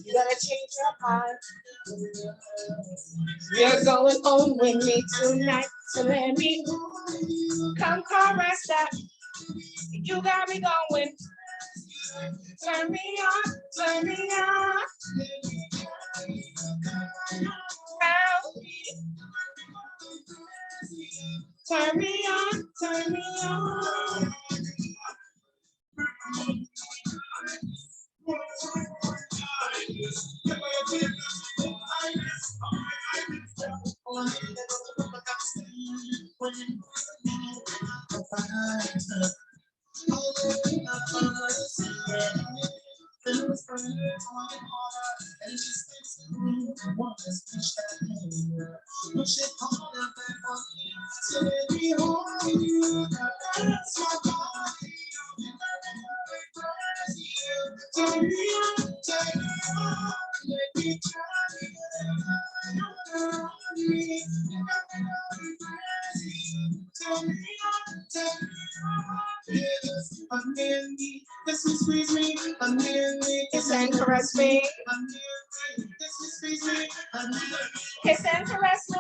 You gotta change your mind. You're going home with me tonight, so let me come caress that. You got me going. Turn me on, turn me on. Turn me on, turn me on. Kiss and caress me. Kiss and caress me.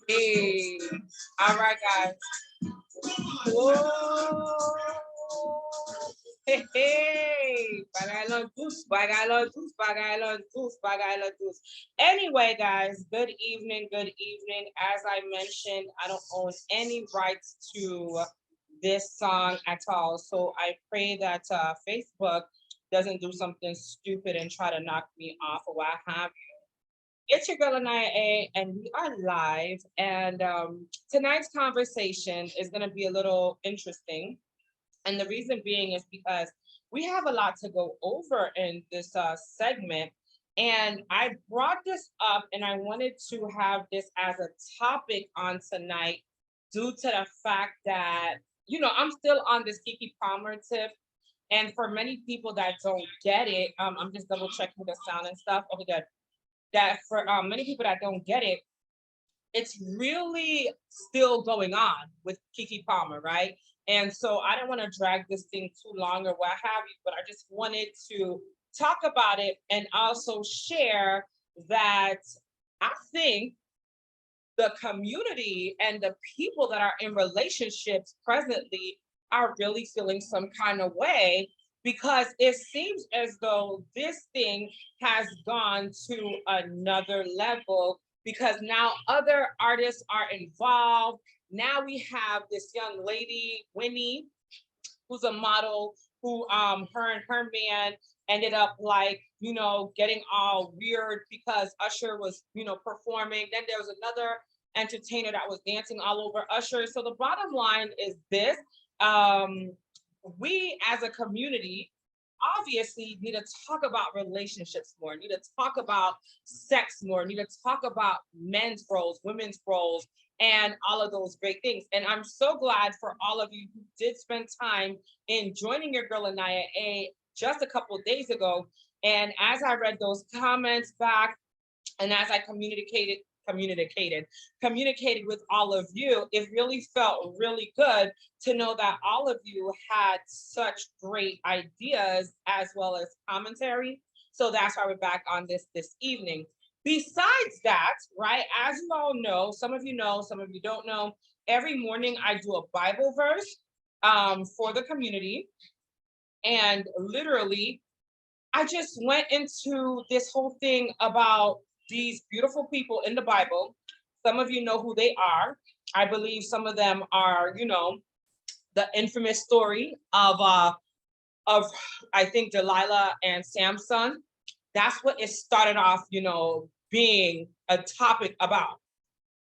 Hey, all right, guys. Whoa. Hey, hey. Bagalon goose, bagalon goose, bagalon goose, bagalon goose. Anyway, guys, good evening, good evening. As I mentioned, I don't own any rights to this song at all. So I pray that Facebook doesn't do something stupid and try to knock me off or what have you. It's your girl Anaya A, and we are live. And tonight's conversation is going to be a little interesting. And the reason being is because we have a lot to go over in this segment. And I brought this up and I wanted to have this as a topic on tonight due to the fact that, you know, I'm still on this Keke Palmer tip. And for many people that don't get it, I'm just double checking the sound and stuff. Okay, good. That for many people that don't get it, it's really still going on with Keke Palmer, right? And so I don't want to drag this thing too long or what have you, but I just wanted to talk about it and also share that I think the community and the people that are in relationships presently are really feeling some kind of way, because it seems as though this thing has gone to another level, because now other artists are involved. Now we have this young lady, Winnie, who's a model, who her and her man ended up like, you know, getting all weird because Usher was, you know, performing. Then there was another entertainer that was dancing all over Usher. So the bottom line is this. We as a community obviously need to talk about relationships more, need to talk about sex more, need to talk about men's roles, women's roles, and all of those great things. And I'm so glad for all of you who did spend time in joining your girl Anaya A just a couple of days ago. And as I read those comments back, and as I communicated communicated with all of you. It really felt really good to know that all of you had such great ideas as well as commentary. So that's why we're back on this evening. Besides that, right, as you all know, some of you don't know, every morning I do a Bible verse for the community. And literally, I just went into this whole thing about these beautiful people in the Bible. Some of you know who they are. I believe some of them are, the infamous story of I think Delilah and Samson. That's what it started off, being a topic about.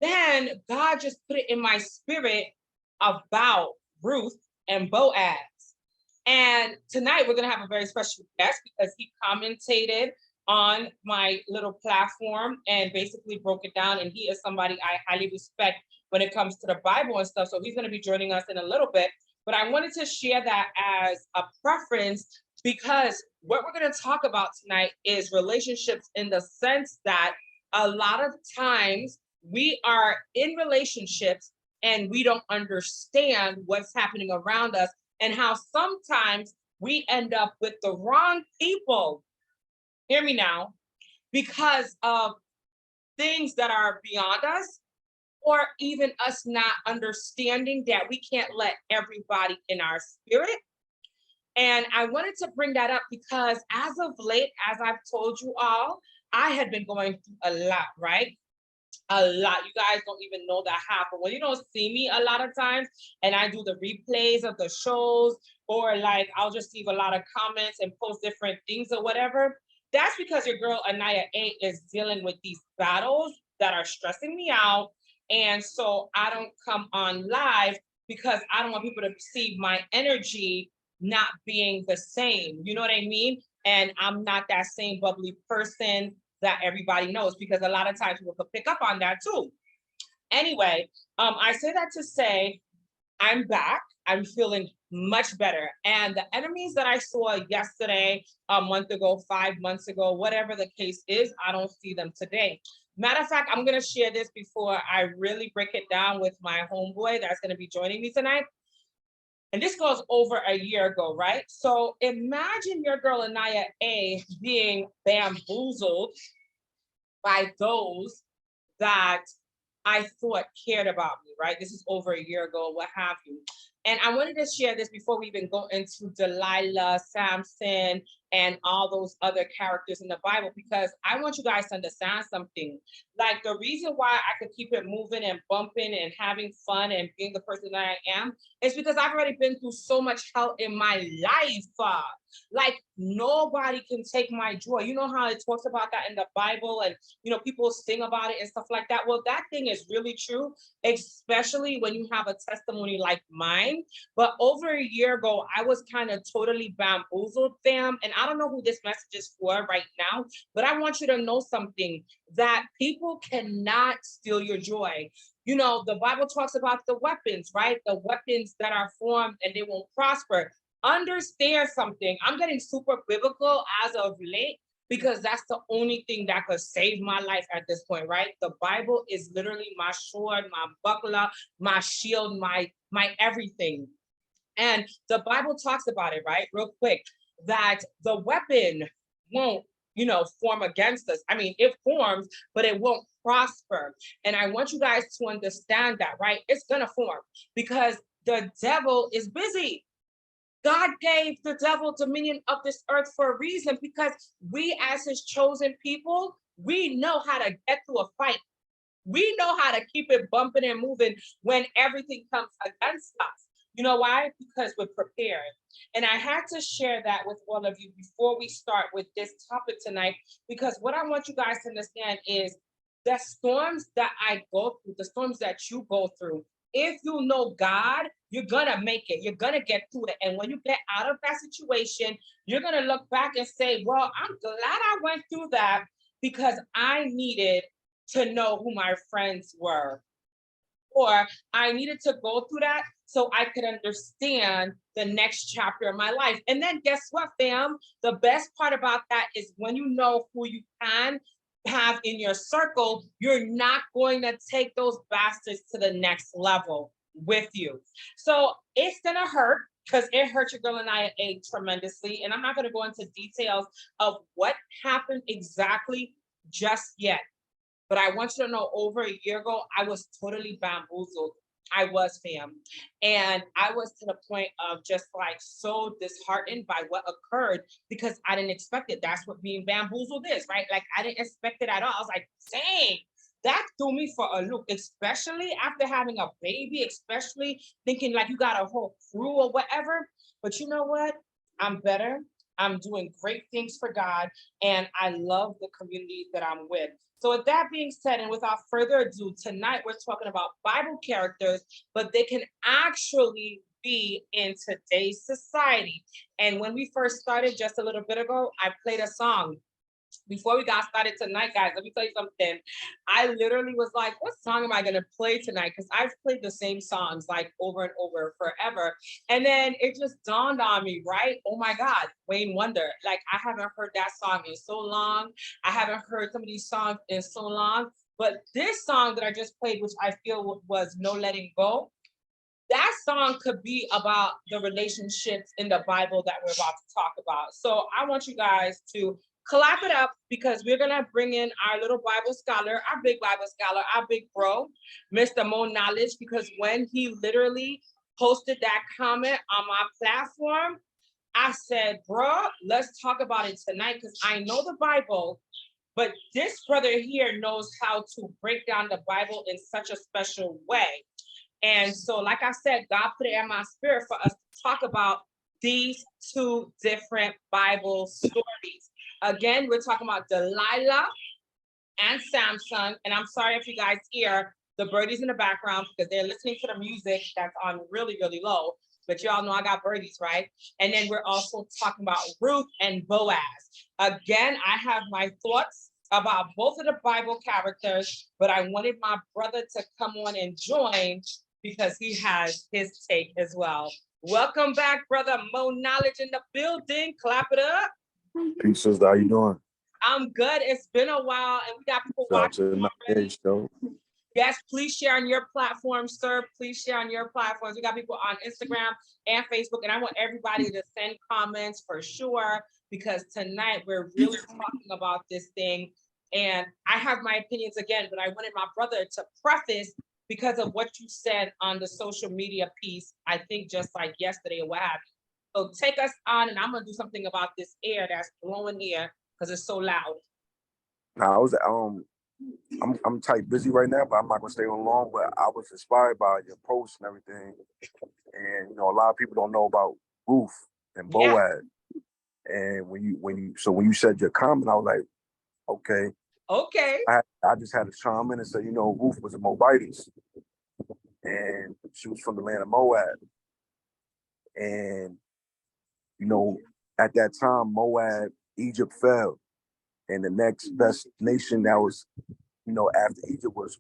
Then God just put it in my spirit about Ruth and Boaz. And tonight we're going to have a very special guest because he commentated on my little platform and basically broke it down. And he is somebody I highly respect when it comes to the Bible and stuff. So he's going to be joining us in a little bit. But I wanted to share that as a preference because what we're going to talk about tonight is relationships in the sense that a lot of times we are in relationships and we don't understand what's happening around us and how sometimes we end up with the wrong people, hear me now, because of things that are beyond us, or even us not understanding that we can't let everybody in our spirit. And I wanted to bring that up because as of late, as I've told you all, I had been going through a lot, right? A lot. You guys don't even know that half. But when you don't see me a lot of times and I do the replays of the shows, or like I'll just leave a lot of comments and post different things or whatever, that's because your girl Anaya A is dealing with these battles that are stressing me out. And so I don't come on live because I don't want people to see my energy not being the same. You know what I mean? And I'm not that same bubbly person that everybody knows, because a lot of times people could pick up on that too. Anyway, I say that to say I'm back. I'm feeling much better. And the enemies that I saw yesterday, a month ago, 5 months ago, whatever the case is, I don't see them today. Matter of fact, I'm going to share this before I really break it down with my homeboy that's going to be joining me tonight. And this goes over a year ago, right? So imagine your girl Anaya A being bamboozled by those that I thought cared about me, right? This is over a year ago, what have you. And I wanted to share this before we even go into Delilah, Samson, and all those other characters in the Bible, because I want you guys to understand something. Like the reason why I could keep it moving and bumping and having fun and being the person that I am is because I've already been through so much hell in my life. Like nobody can take my joy. You know how it talks about that in the Bible, and people sing about it and stuff like that. Well, that thing is really true, especially when you have a testimony like mine. But over a year ago, I was kind of totally bamboozled, fam. And I don't know who this message is for right now, but I want you to know something, that people cannot steal your joy. The Bible talks about the weapons, right? The weapons that are formed and they won't prosper. Understand something. I'm getting super biblical as of late because that's the only thing that could save my life at this point, right? The Bible is literally my sword, my buckler, my shield, my everything. And the Bible talks about it, right? Real quick, that the weapon won't, form against us. I mean, it forms, but it won't prosper. And I want you guys to understand that, right? It's gonna form because the devil is busy. God gave the devil dominion of this earth for a reason, because we as his chosen people, we know how to get through a fight. We know how to keep it bumping and moving when everything comes against us. You know why? Because we're prepared. And I had to share that with all of you before we start with this topic tonight, because what I want you guys to understand is the storms that I go through, the storms that you go through, if you know God, you're gonna make it. You're gonna get through it. And when you get out of that situation, you're gonna look back and say, well, I'm glad I went through that because I needed to know who my friends were. Or I needed to go through that so I could understand the next chapter of my life. And then guess what, fam? The best part about that is when you know who you can have in your circle, you're not going to take those bastards to the next level with you. So it's gonna hurt, because it hurt your girl and I tremendously. And I'm not gonna go into details of what happened exactly just yet. But I want you to know, over a year ago, I was totally bamboozled. I was, fam. And I was to the point of just like so disheartened by what occurred, because I didn't expect it. That's what being bamboozled is, right? Like, I didn't expect it at all. I was like, dang, that threw me for a loop, especially after having a baby, especially thinking like you got a whole crew or whatever. But you know what? I'm better. I'm doing great things for God, and I love the community that I'm with. So with that being said, and without further ado, tonight we're talking about Bible characters, but they can actually be in today's society. And when we first started just a little bit ago, I played a song. Before we got started tonight, guys, let me tell you something. I literally was like, what song am I going to play tonight? Because I've played the same songs like over and over forever. And then it just dawned on me, right? Oh my God, Wayne Wonder. Like, I haven't heard that song in so long. I haven't heard some of these songs in so long. But this song that I just played, which I feel was No Letting Go, that song could be about the relationships in the Bible that we're about to talk about. So I want you guys to clap it up, because we're gonna bring in our little Bible scholar, our big Bible scholar, our big bro, Mr. Mo Knowledge, because when he literally posted that comment on my platform, I said, bro, let's talk about it tonight, because I know the Bible, but this brother here knows how to break down the Bible in such a special way. And so, like I said, God put it in my spirit for us to talk about these two different Bible stories. Again, we're talking about Delilah and Samson. And I'm sorry if you guys hear the birdies in the background, because they're listening to the music that's on really, really low. But y'all know I got birdies, right? And then we're also talking about Ruth and Boaz. Again, I have my thoughts about both of the Bible characters, but I wanted my brother to come on and join, because he has his take as well. Welcome back, brother Mo Knowledge in the building. Clap it up. Peace, sister. How you doing? I'm good. It's been a while, and we got people watching already. Yes, please share on your platform, sir. Please share on your platforms. We got people on Instagram and Facebook, and I want everybody to send comments for sure, because tonight we're really talking about this thing. And I have my opinions again, but I wanted my brother to preface, because of what you said on the social media piece, I think just like yesterday or what have you. So take us on, and I'm gonna do something about this air that's blowing here because it's so loud. Now I was I'm tight busy right now, but I'm not gonna stay on long. But I was inspired by your posts and everything, and a lot of people don't know about Ruth and Boaz. Yeah. And when you said your comment, I was like, okay. I just had to chime in and say, Ruth was a Moabitess, and she was from the land of Moab. And at that time, Moab, Egypt fell, and the next best nation that was, after Egypt was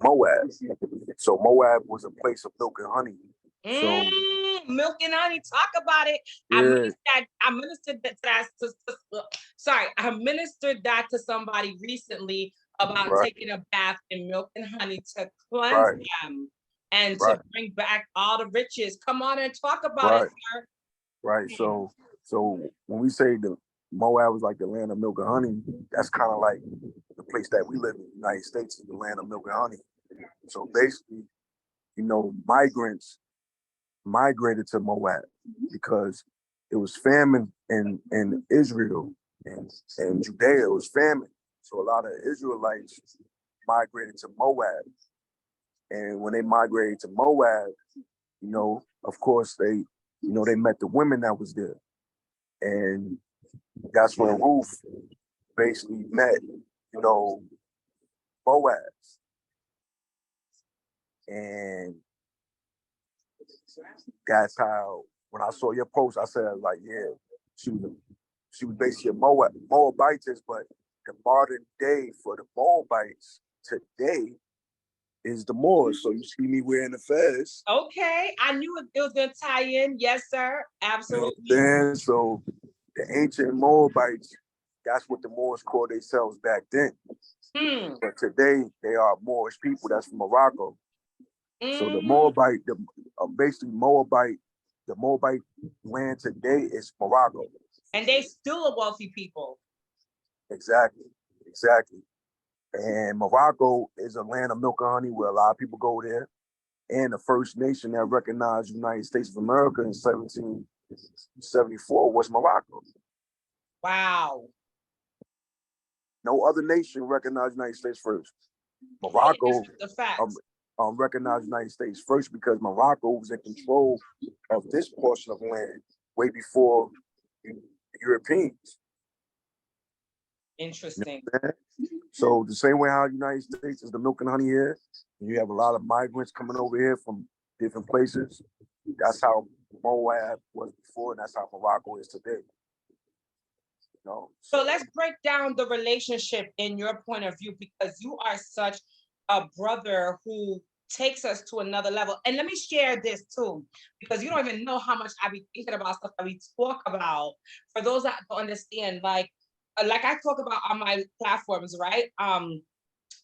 Moab. So Moab was a place of milk and honey. So milk and honey, talk about it. Yeah. I ministered that to somebody recently about taking a bath in milk and honey to cleanse them and to bring back all the riches. Come on and talk about it, sir. Right. So when we say the Moab was like the land of milk and honey, that's kind of like the place that we live in, the United States, is the land of milk and honey. So basically, migrants migrated to Moab because it was famine in Israel and Judea. It was famine. So a lot of Israelites migrated to Moab. And when they migrated to Moab, of course they met the women that was there. And that's when Ruth basically met, Boaz. And that's how, when I saw your post, I said, like, yeah, she was basically a Moabitess, but the modern day for the Moabites today is the Moors. So you see me wearing the fez. Okay, I knew it was going to tie in. Yes, sir. Absolutely. So the ancient Moabites that's what the Moors called themselves back then. Hmm. But today they are Moorish people that's from Morocco. So the Mhm. Moabite, basically Moabite, the Moabite land today is Morocco. And they still a wealthy people. Exactly, exactly. And Morocco is a land of milk and honey where a lot of people go there. And the first nation that recognized the United States of America in 1774 was Morocco. Wow. No other nation recognized the United States first. Morocco The facts. recognized the United States first because Morocco was in control of this portion of land way before the Europeans. Interesting. You know, so the same way how the United States is the milk and honey here, you have a lot of migrants coming over here from different places. That's how Moab was before, and that's how Morocco is today. You know, So let's break down the relationship in your point of view, because you are such a brother who takes us to another level. And let me share this too, because you don't even know how much I be thinking about stuff that we talk about. For those that don't understand, like I talk about on my platforms, right?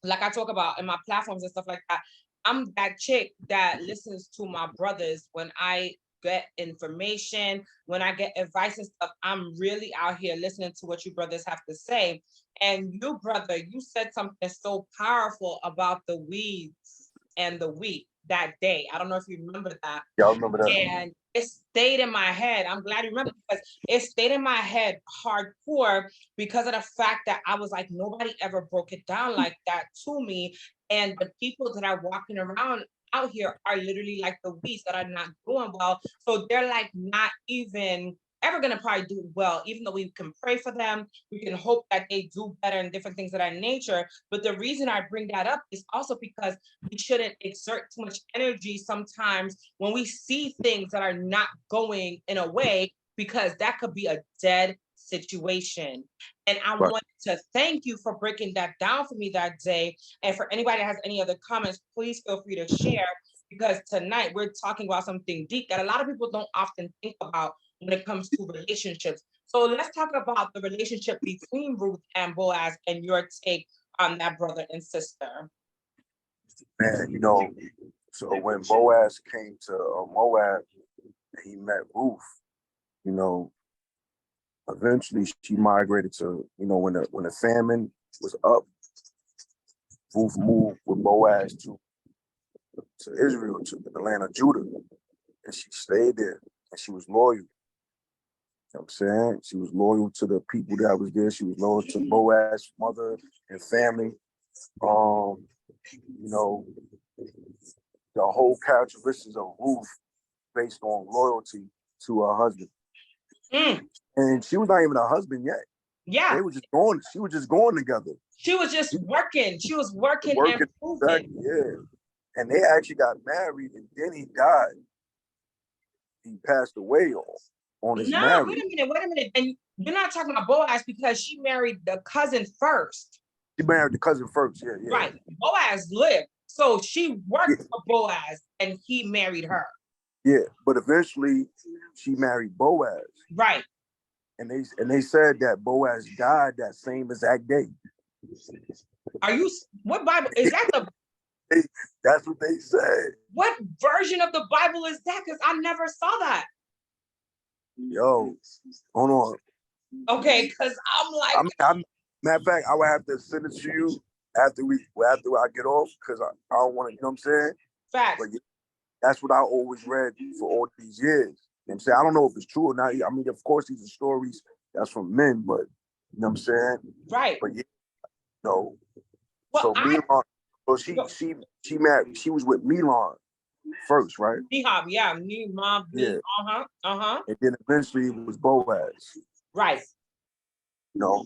Like I talk about in my platforms and stuff like that. I'm that chick that listens to my brothers when I get information, when I get advice and stuff. I'm really out here listening to what you brothers have to say. And you, brother, you said something so powerful about the weeds and the wheat that day. I don't know if you remember that. yeah, I remember that. And it stayed in my head. I'm glad you remember, because it stayed in my head hardcore because of the fact that I was like, nobody ever broke it down like that to me. And the people that are walking around out here are literally like the weeds that are not doing well. So they're like not even ever going to probably do well, even though we can pray for them. We can hope that they do better and different things of that nature. But the reason I bring that up is also because we shouldn't exert too much energy sometimes when we see things that are not going in a way, because that could be a dead situation. And I want to thank you for breaking that down for me that day. And for anybody that has any other comments, please feel free to share, because tonight we're talking about something deep that a lot of people don't often think about when it comes to relationships. So let's talk about the relationship between Ruth and Boaz and your take on that, brother and sister. Man, you know, so when Boaz came to Moab, he met Ruth. You know, eventually she migrated to, you know, when the famine was up, Ruth moved with Boaz to Israel, to the land of Judah, and she stayed there, and she was loyal. You know what I'm saying? She was loyal to the people that was there. She was loyal to Boaz's mother and family. You know, the whole characteristics of Ruth based on loyalty to her husband. Mm. And she was not even a husband yet. Yeah. They were just going, she was just going together. She was just working. She was working and proving. Exactly, yeah. And they actually got married, and then he died. He passed away on his marriage. Wait a minute. And you're not talking about Boaz, because she married the cousin first. She married the cousin first, yeah. Right. Boaz lived. So she worked for Boaz and he married her. Yeah, but eventually she married Boaz. Right. And they said that Boaz died that same exact day. Are you, what Bible is that? That's what they said. What version of the Bible is that? Because I never saw that. Yo, hold on. Okay, because I'm like, matter of fact, I would have to send it to you after I get off, because I don't want to, you know what I'm saying? Facts. But that's what I always read for all these years. You know what I'm saying? I don't know if it's true or not. I mean, of course, these are stories that's from men, but you know what I'm saying? Right. But yeah, no. Well, she married. She was with Milan first, right? Mihab, yeah, Mihab, yeah. And then eventually it was Boaz. Right. You know,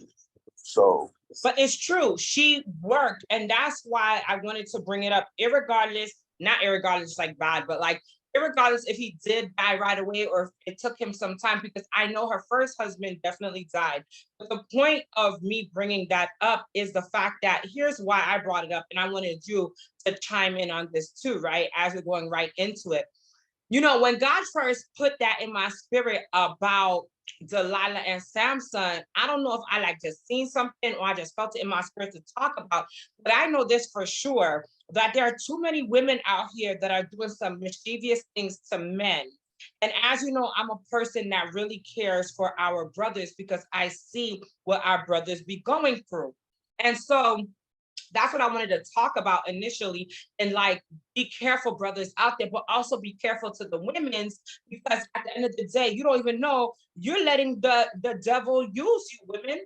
so. But it's true. She worked, and that's why I wanted to bring it up. Not irregardless, like bad, but like irregardless if he did die right away or if it took him some time, because I know her first husband definitely died. But the point of me bringing that up is the fact that here's why I brought it up, and I wanted you to chime in on this too, right? As we're going right into it. You know, when God first put that in my spirit about Delilah and Samson, I don't know if I like just seen something or I just felt it in my spirit to talk about, but I know this for sure, that there are too many women out here that are doing some mischievous things to men. And as you know, I'm a person that really cares for our brothers because I see what our brothers be going through. And so that's what I wanted to talk about initially. And like, be careful, brothers out there, but also be careful to the women's, because at the end of the day, you don't even know, you're letting the devil use you, women.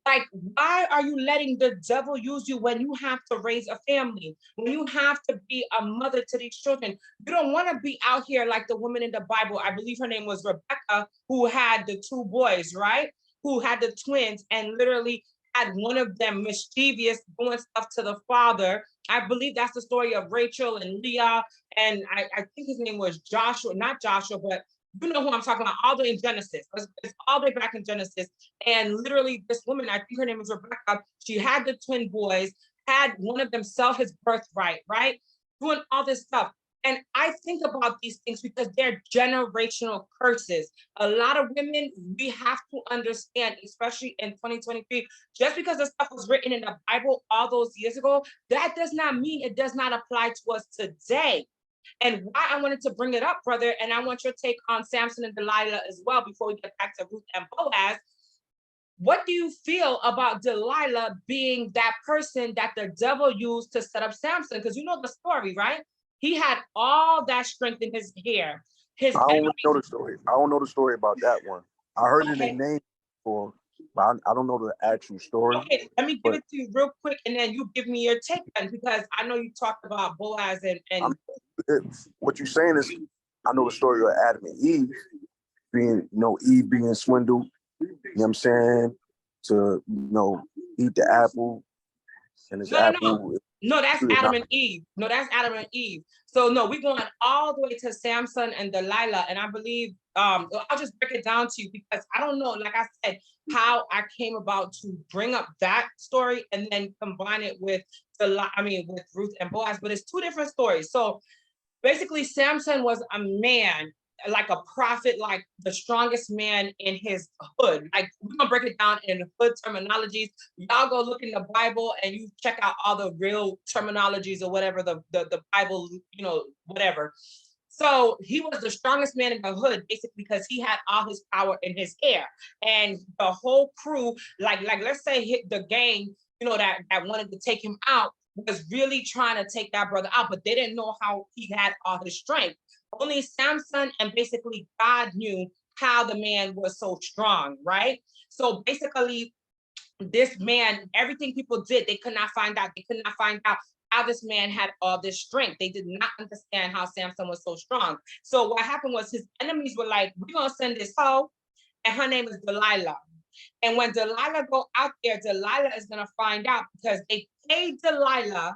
Like, why are you letting the devil use you when you have to raise a family, when you have to be a mother to these children? You don't want to be out here like the woman in the Bible. I believe her name was Rebecca, who had the two boys, right? Who had the twins and literally had one of them mischievous, doing stuff to the father. I believe that's the story of Rachel and Leah. And I think his name was Joshua, not Joshua, but you know who I'm talking about, all the way in Genesis. It's all the way back in Genesis. And literally this woman, I think her name is Rebecca, she had the twin boys, had one of them sell his birthright, right? Doing all this stuff. And I think about these things because they're generational curses. A lot of women, we have to understand, especially in 2023, just because the stuff was written in the Bible all those years ago, that does not mean it does not apply to us today. And why I wanted to bring it up, brother, and I want your take on Samson and Delilah as well before we get back to Ruth and Boaz. What do you feel about Delilah being that person that the devil used to set up Samson? Because you know the story, right? He had all that strength in his hair. His I don't enemy. really know the story. I don't know the story about that one. I heard it Okay. in name before, but I don't know the actual story. Okay, let me give But it to you real quick, and then you give me your take then, because I know you talked about Boaz and what you're saying is, I know the story of Adam and Eve being, Eve being swindled. You know what I'm saying? To eat the apple, and this no. apple. No, that's Adam and Eve. No, that's Adam and Eve. So no, we're going all the way to Samson and Delilah. And I believe I'll just break it down to you because I don't know, like I said, how I came about to bring up that story and then combine it with with Ruth and Boaz, but it's two different stories. So basically, Samson was a man, like a prophet, like the strongest man in his hood. Like, we're gonna break it down in hood terminologies. Y'all go look in the Bible and you check out all the real terminologies or whatever the Bible, whatever. So he was the strongest man in the hood, basically, because he had all his power in his hair. And the whole crew, like let's say hit the gang, that wanted to take him out, was really trying to take that brother out, but they didn't know how he had all his strength. Only Samson and basically God knew how the man was so strong, right? So basically, this man, everything people did, they could not find out. They could not find out how this man had all this strength. They did not understand how Samson was so strong. So what happened was his enemies were like, we're gonna send this hoe, and her name is Delilah. And when Delilah go out there, Delilah is gonna find out because they paid Delilah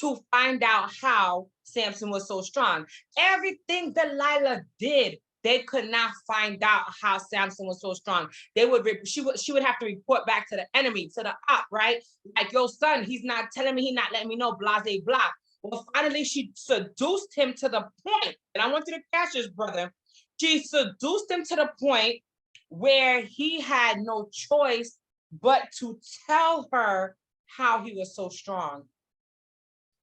to find out how Samson was so strong. Everything Delilah did, they could not find out how Samson was so strong. She would have to report back to the enemy, to the op, right? Like, yo, son, he's not telling me, he's not letting me know, blase blah. Well, finally, she seduced him to the point, and I want you to catch this, brother. She seduced him to the point where he had no choice but to tell her how he was so strong.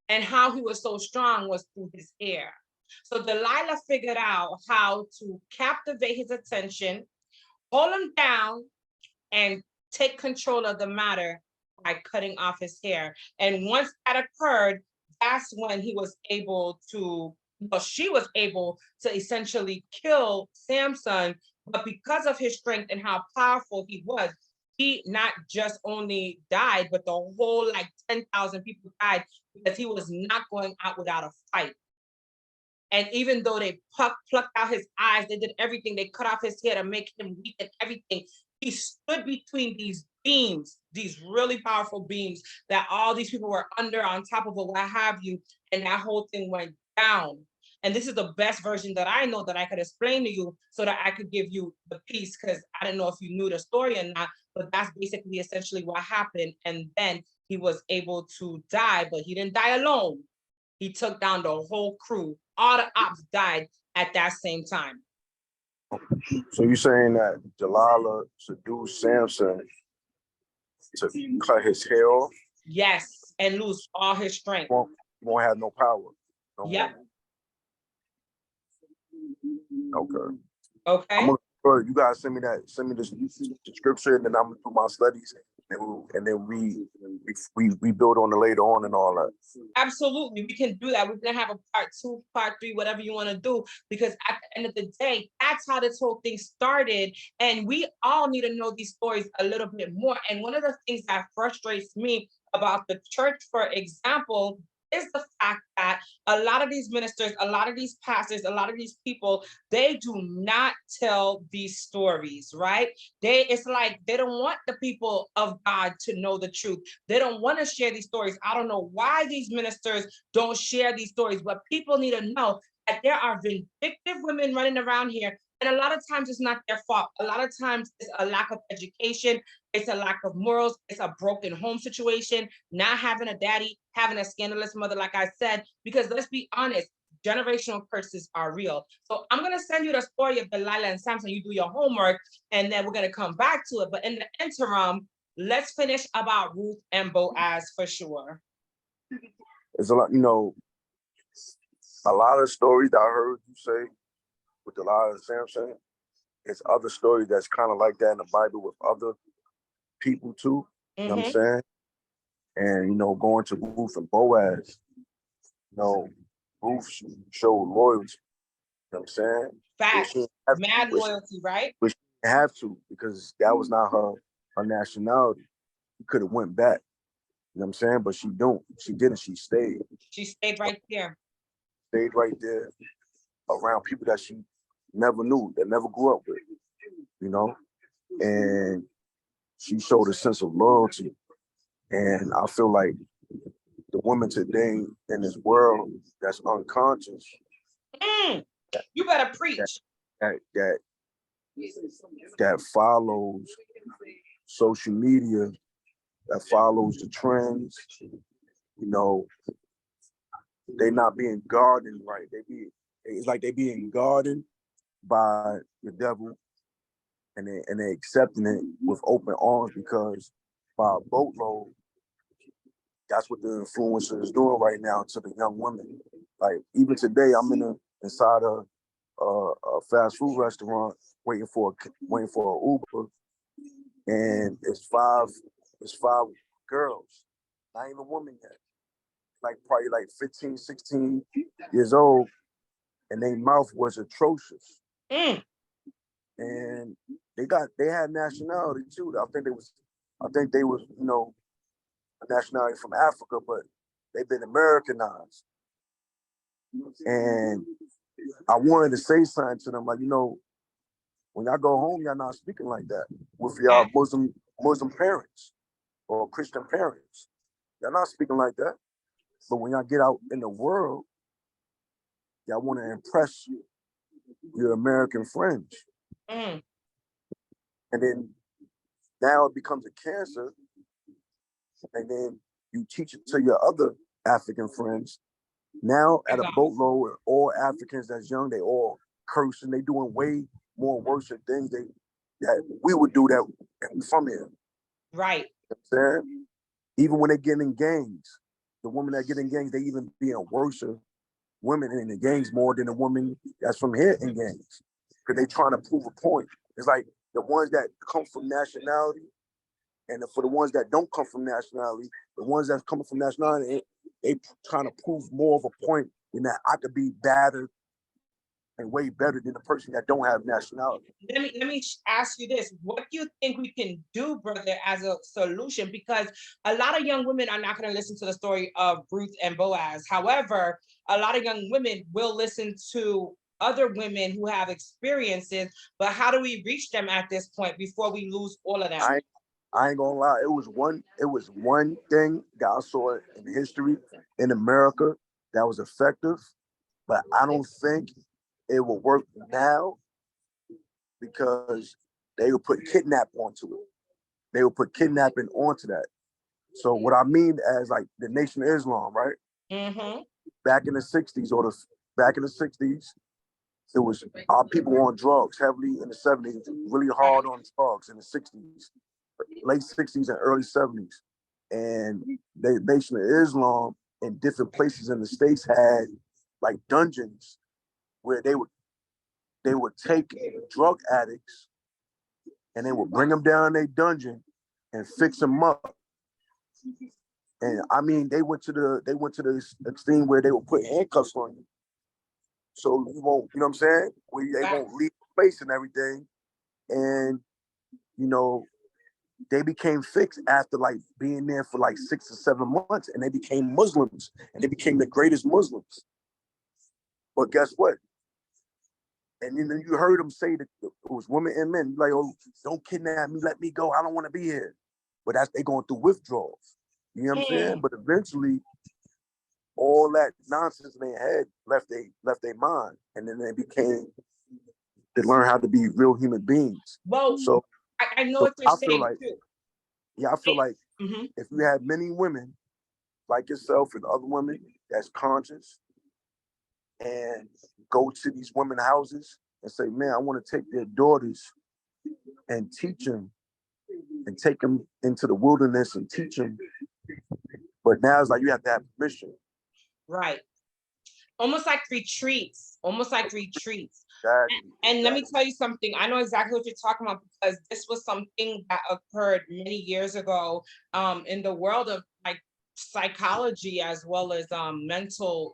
And how he was so strong was through his hair. So Delilah figured out how to captivate his attention, hold him down, and take control of the matter by cutting off his hair. And once that occurred, that's when he was able to, she was able to essentially kill Samson. But because of his strength and how powerful he was, he not just only died, but the whole 10,000 people died because he was not going out without a fight. And even though they plucked out his eyes, they did everything, they cut off his hair to make him weak and everything, he stood between these beams, these really powerful beams that all these people were under, on top of it, what have you, and that whole thing went down. And this is the best version that I know that I could explain to you so that I could give you the piece, because I didn't know if you knew the story or not, but that's basically essentially what happened. And then he was able to die, but he didn't die alone. He took down the whole crew. All the ops died. at that same time. So you're saying that Delilah seduced Samson to cut his hair off? Yes, and lose all his strength. Won't have no power. No yep. More. Okay. Okay. You guys send me the scripture, and then I'm gonna do my studies, and then we build on it later on and all that. Absolutely, we can do that. We're gonna have a part 2, part 3, whatever you want to do, because at the end of the day, that's how this whole thing started, and we all need to know these stories a little bit more. And one of the things that frustrates me about the church, for example, is the fact that a lot of these ministers, a lot of these pastors, a lot of these people, they do not tell these stories, right? It's like they don't want the people of God to know the truth. They don't want to share these stories. I don't know why these ministers don't share these stories, but people need to know that there are vindictive women running around here. And a lot of times it's not their fault. A lot of times it's a lack of education. It's a lack of morals. It's a broken home situation, not having a daddy, having a scandalous mother, like I said, because let's be honest, generational curses are real. So I'm going to send you the story of Delilah and Samson. You do your homework, and then we're going to come back to it. But in the interim, let's finish about Ruth and Boaz for sure. It's a lot, a lot of stories that I heard you say with Delilah and Samson. It's other stories that's kind of like that in the Bible with other people too. You know what I'm saying? And going to Ruth and Boaz, Ruth showed loyalty. You know what I'm saying? Facts. Mad loyalty, right? Which she have to, because that was not her nationality. She could have went back. You know what I'm saying? But she don't. She didn't. She stayed. She stayed right there. Stayed right there around people that she never knew, that never grew up with. And she showed a sense of loyalty. And I feel like the women today in this world that's unconscious. You better preach. That follows social media, that follows the trends. They not being guarded right. It's like they being guarded by the devil, and they accepting it with open arms, because by a boatload, that's what the influencer is doing right now to the young women. Like even today, I'm inside a fast food restaurant waiting for an Uber, and it's five girls, not even women yet, like probably like 15, 16 years old, and their mouth was atrocious. And they had nationality too. I think they was a nationality from Africa, but they've been Americanized. And I wanted to say something to them, like, when y'all go home, y'all not speaking like that with y'all Muslim parents or Christian parents. Y'all not speaking like that. But when y'all get out in the world, y'all want to impress your American friends. And then now it becomes a cancer. And then you teach it to your other African friends. Now at a boatload, all Africans that's young, they all cursing. They doing way more worse things that we would do that from here. Right. You know what I'm saying? Even when they get in gangs, the women that get in gangs, they even being worse women in the gangs more than the women that's from here in gangs. Because they trying to prove a point. It's like the ones that come from nationality, and for the ones that don't come from nationality, the ones that's coming from nationality, they trying to prove more of a point in that I could be better and way better than the person that don't have nationality. Let me ask you this. What do you think we can do, brother, as a solution? Because a lot of young women are not going to listen to the story of Ruth and Boaz. However, a lot of young women will listen to other women who have experiences, but how do we reach them at this point before we lose all of them? I ain't gonna lie. It was one thing that I saw in history in America that was effective, but I don't think it will work now, because they will put kidnap onto it. They will put kidnapping onto that. So what I mean as like the Nation of Islam, right? Back in the 60s It was our people on drugs heavily in the 70s, really hard on drugs in the 60s, late 60s and early 70s. And they basically Islam in different places in the States had like dungeons where they would take drug addicts and they would bring them down their dungeon and fix them up. And I mean, they went to the extreme where they would put handcuffs on you, so you won't, you know what I'm saying? Where they won't leave the place and everything. And you know, they became fixed after like being there for like 6 or 7 months, and they became Muslims, and they became the greatest Muslims. But guess what? And then you heard them say that it was women and men, like, oh, don't kidnap me, let me go, I don't want to be here. But that's they going through withdrawals. You know what I'm saying? But eventually, all that nonsense in their head left their mind, and then they learn how to be real human beings. Well, so I know what you're saying too. Yeah, I feel like if you had many women like yourself and other women that's conscious and go to these women houses and say, man, I want to take their daughters and teach them and take them into the wilderness and teach them. But now it's like you have to have permission. Right. Almost like retreats. Exactly. And let me tell you something. I know exactly what you're talking about, because this was something that occurred many years ago in the world of like psychology, as well as mental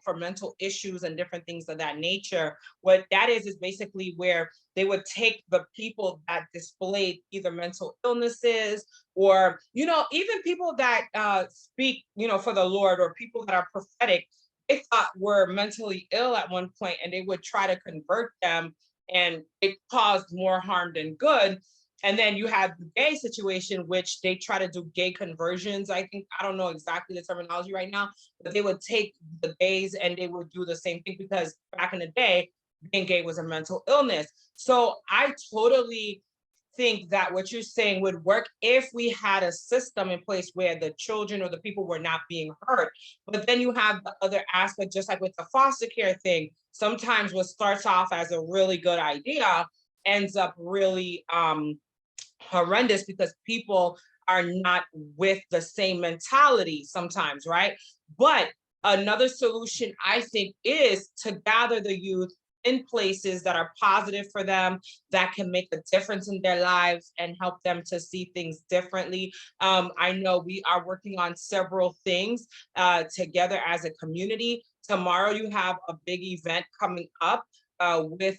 issues and different things of that nature. What that is basically where they would take the people that displayed either mental illnesses or, you know, even people that speak, you know, for the Lord, or people that are prophetic, they thought were mentally ill at one point, and they would try to convert them, and it caused more harm than good. And then you have the gay situation, which they try to do gay conversions. I don't know exactly the terminology right now, but they would take the gays and they would do the same thing, because back in the day, being gay was a mental illness. So I totally think that what you're saying would work if we had a system in place where the children or the people were not being hurt. But then you have the other aspect, just like with the foster care thing. Sometimes what starts off as a really good idea ends up really horrendous, because people are not with the same mentality sometimes, right? But another solution, I think, is to gather the youth in places that are positive for them, that can make a difference in their lives and help them to see things differently. I know we are working on several things together as a community. Tomorrow you have a big event coming up with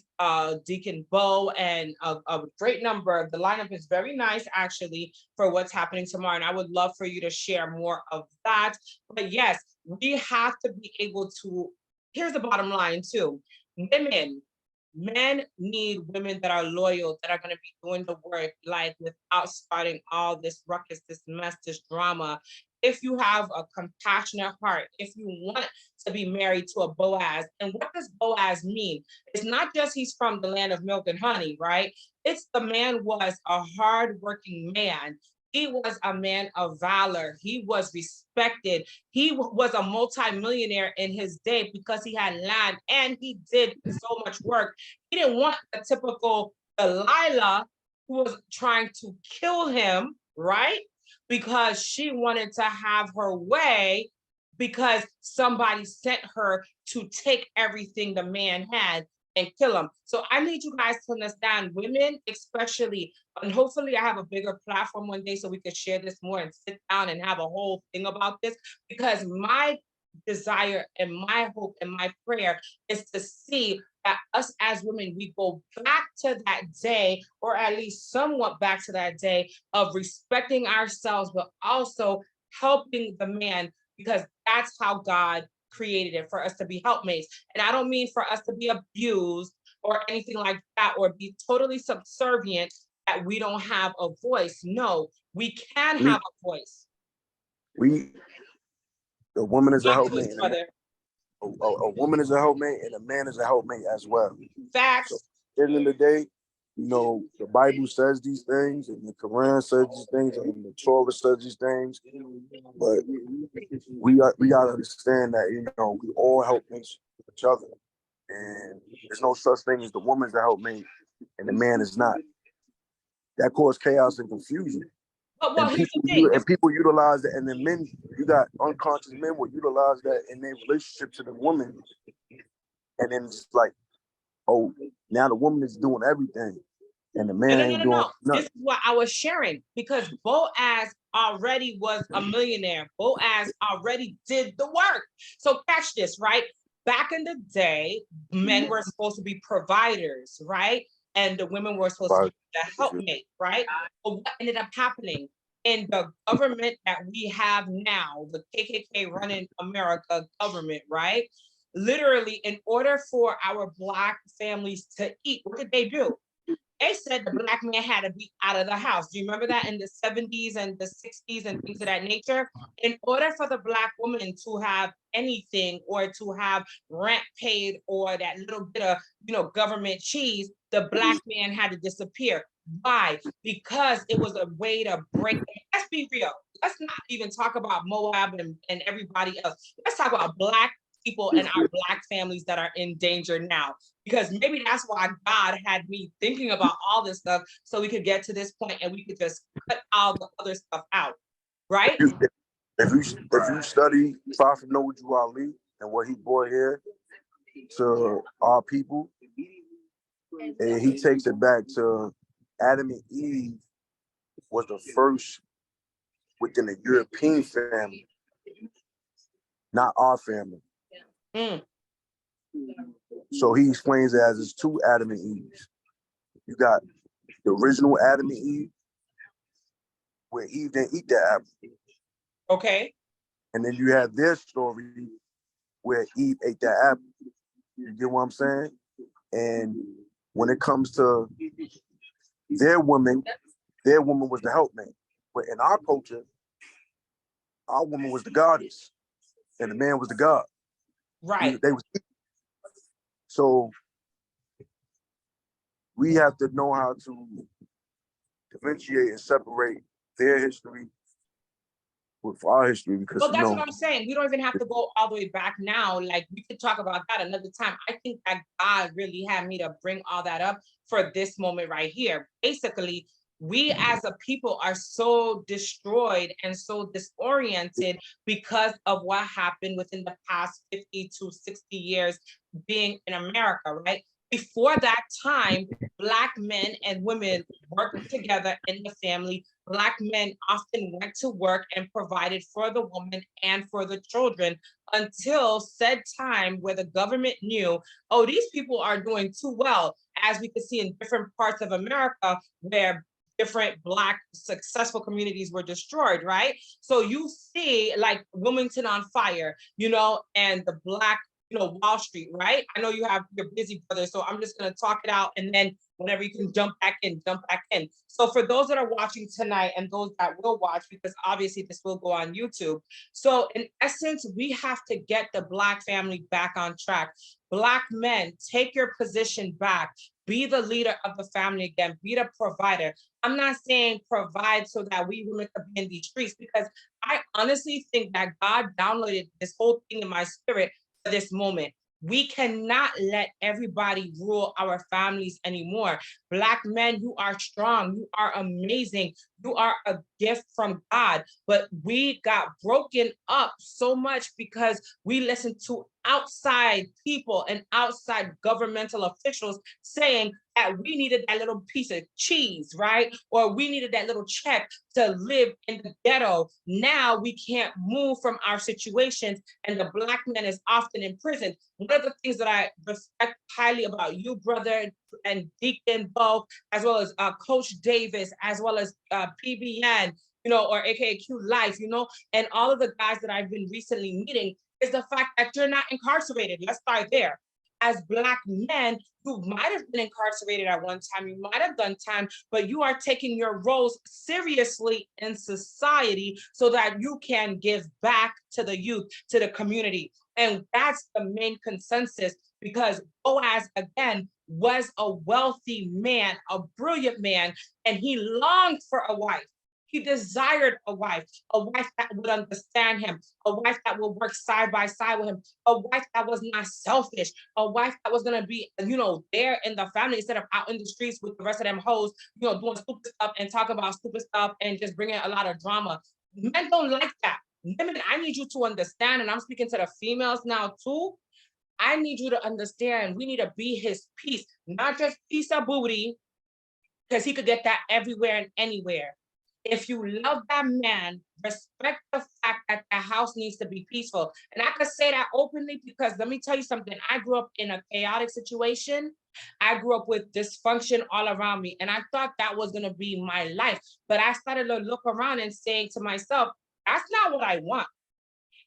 Deacon Bo and a great number. The lineup is very nice, actually, for what's happening tomorrow. And I would love for you to share more of that. But yes, we have to be able to, here's the bottom line too. Men need women that are loyal, that are going to be doing the work, like without starting all this ruckus, this mess, this drama. If you have a compassionate heart, if you want to be married to a Boaz, and what does Boaz mean? It's not just he's from the land of milk and honey, right? It's the man was a hardworking man. He was a man of valor. He was respected. He was a multimillionaire in his day because he had land and he did so much work. He didn't want a typical Delilah who was trying to kill him, right? Because she wanted to have her way, because somebody sent her to take everything the man had and kill him. So I need you guys to understand, women especially, and hopefully I have a bigger platform one day so we could share this more and sit down and have a whole thing about this, because my desire and my hope and my prayer is to see that us as women, we go back to that day, or at least somewhat back to that day of respecting ourselves, but also helping the man, because that's how God created it, for us to be helpmates. And I don't mean for us to be abused or anything like that, or be totally subservient, that we don't have a voice. No, we can have a voice. The woman is a helpmate. A woman is a helpmate, and a man is a helpmate as well. Facts. So at the end of the day, you know, the Bible says these things, and the Quran says these things, and the Torah says these things. But we gotta understand that, you know, we all help each other. and there's no such thing as the woman's the helpmate and the man is not. That caused chaos and confusion. But well, here's the thing. And people utilize it, and then men, you got unconscious men will utilize that in their relationship to the woman, and then it's like, oh, now the woman is doing everything, and the man ain't doing nothing. This is what I was sharing, because Boaz already was a millionaire. Boaz already did the work. So catch this, right? Back in the day, men were supposed to be providers, right? And the women were supposed to be the helpmate, right? But what ended up happening in the government that we have now, the KKK running America government, right? Literally, in order for our Black families to eat, what did they do? They said the Black man had to be out of the house. Do you remember that in the 70s and the 60s and things of that nature? In order for the Black woman to have anything, or to have rent paid, or that little bit of, government cheese, the Black man had to disappear. Why? Because it was a way to break. Let's be real. Let's not even talk about Moab and everybody else. Let's talk about Black people and our Black families that are in danger now, because maybe that's why God had me thinking about all this stuff, so we could get to this point and we could just cut all the other stuff out, right? If you study Prophet Noah Ali and what he brought here to our people, and he takes it back to Adam and Eve was the first within the European family, not our family. Mm. So he explains it as it's two Adam and Eves. You got the original Adam and Eve, where Eve didn't eat that apple. Okay. And then you have their story where Eve ate that apple. You get what I'm saying? And when it comes to their woman was the helpmate. But in our culture, our woman was the goddess, and the man was the god. Right. So we have to know how to differentiate and separate their history with our history, because that's what I'm saying. We don't even have to go all the way back now. Like, we could talk about that another time. I think that God really had me to bring all that up for this moment right here. Basically, we as a people are so destroyed and so disoriented because of what happened within the past 50 to 60 years being in America, right? Before that time, Black men and women worked together in the family. Black men often went to work and provided for the woman and for the children, until said time where the government knew, oh, these people are doing too well, as we could see in different parts of America where different Black successful communities were destroyed, right? So you see like Wilmington on fire, and the Black, Wall Street, right? I know you're busy, brother, so I'm just going to talk it out, and then whenever you can jump back in. So for those that are watching tonight and those that will watch, because obviously this will go on YouTube. So in essence, we have to get the Black family back on track. Black men, take your position back. Be the leader of the family again. Be the provider. I'm not saying provide so that we women can be in these streets, because I honestly think that God downloaded this whole thing in my spirit for this moment. We cannot let everybody rule our families anymore. Black men, you are strong. You are amazing. You are a gift from God. But we got broken up so much because we listened to outside people and outside governmental officials saying that we needed that little piece of cheese, right? Or we needed that little check to live in the ghetto. Now we can't move from our situations, and the Black man is often in prison. One of the things that I respect highly about you, brother, and Deacon Bo, as well as Coach Davis, as well as PBN, or AKA Q Life, and all of the guys that I've been recently meeting, is the fact that you're not incarcerated. Let's start there. As Black men, you might have been incarcerated at one time, you might have done time, but you are taking your roles seriously in society so that you can give back to the youth, to the community. And that's the main consensus, because Boaz, again, was a wealthy man, a brilliant man, and he longed for a wife. He desired a wife that would understand him, a wife that would work side by side with him, a wife that was not selfish, a wife that was gonna be, there in the family instead of out in the streets with the rest of them hoes, doing stupid stuff and talking about stupid stuff and just bringing a lot of drama. Men don't like that. Women, I need you to understand, and I'm speaking to the females now too. I need you to understand, we need to be his piece, not just piece of booty, because he could get that everywhere and anywhere. If you love that man, respect the fact that the house needs to be peaceful. And I could say that openly because let me tell you something. I grew up in a chaotic situation. I grew up with dysfunction all around me. And I thought that was going to be my life. But I started to look around and saying to myself, that's not what I want.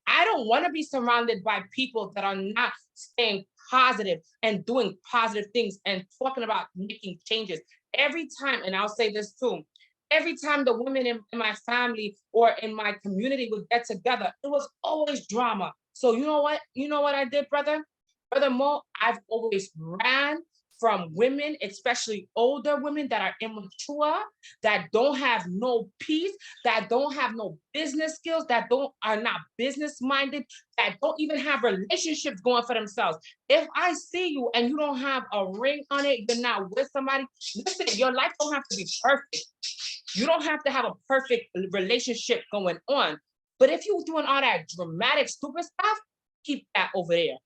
I don't want to be surrounded by people that are not staying positive and doing positive things and talking about making changes. Every time, and I'll say this too, every time the women in my family or in my community would get together, it was always drama. So you know what? You know what I did, brother? Brother Mo, I've always ran from women, especially older women that are immature, that don't have no peace, that don't have no business skills, that are not business minded, that don't even have relationships going for themselves. If I see you and you don't have a ring on it, you're not with somebody, listen, your life don't have to be perfect. You don't have to have a perfect relationship going on. But if you're doing all that dramatic, stupid stuff, keep that over there.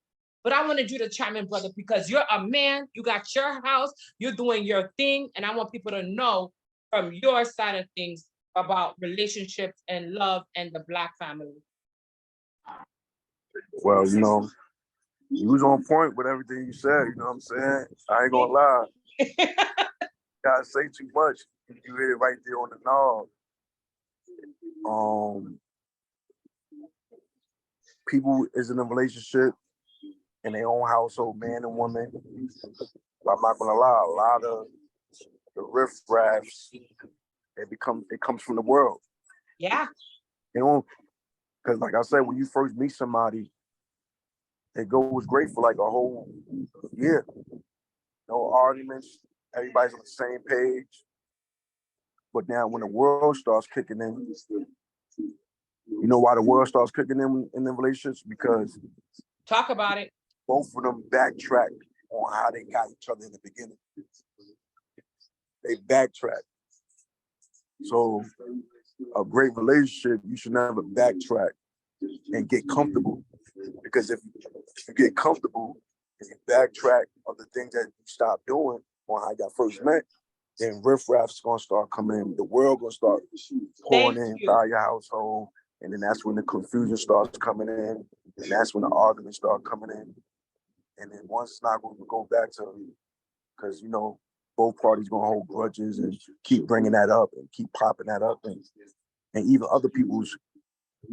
But I wanted you to chime in, brother, because you're a man, you got your house, you're doing your thing, and I want people to know from your side of things about relationships and love and the Black family. Well, you was on point with everything you said, you know what I'm saying? I ain't gonna lie. Gotta say too much. You hit it right there on the knob. People is in a relationship in their own household, man and woman. But I'm not gonna lie, a lot of the riffraffs, it comes from the world. Yeah. Because like I said, when you first meet somebody, it goes great for like a whole year. No arguments, everybody's on the same page. But now when the world starts kicking in, you know why the world starts kicking in the relationships? Because talk about it. Both of them backtrack on how they got each other in the beginning. They backtrack. So a great relationship, you should never backtrack and get comfortable. Because if you get comfortable and you backtrack on the things that you stopped doing on how you got first met, then riffraff's gonna start coming in. The world gonna start pouring in by your household. And then that's when the confusion starts coming in. And that's when the arguments start coming in. And then once it's not going to go back to, because, both parties going to hold grudges and keep bringing that up and keep popping that up. And even other people's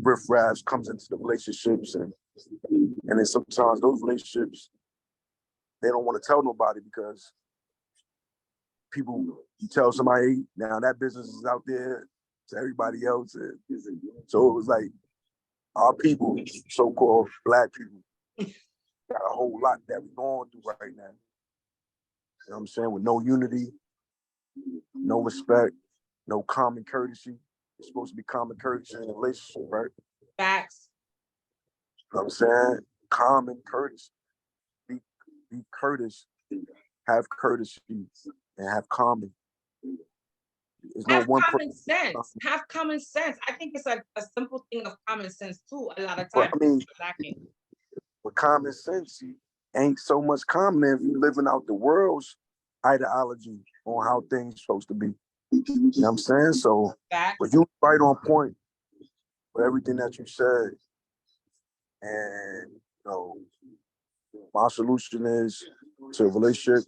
riffraffs comes into the relationships. And then sometimes those relationships, they don't want to tell nobody because you tell somebody, now that business is out there to everybody else. And so it was like our people, so-called Black people, got a whole lot that we're going through right now. You know what I'm saying? With no unity, no respect, no common courtesy. It's supposed to be common courtesy in a relationship, right? Facts. You know what I'm saying? Common courtesy. Be courteous, have courtesy, and have common. Have common sense. Have common sense. I think it's a simple thing of common sense too. A lot of times, with common sense ain't so much common if you living out the world's ideology on how things supposed to be. You know what I'm saying? So, but you right on point with everything that you said. And my solution is to a relationship,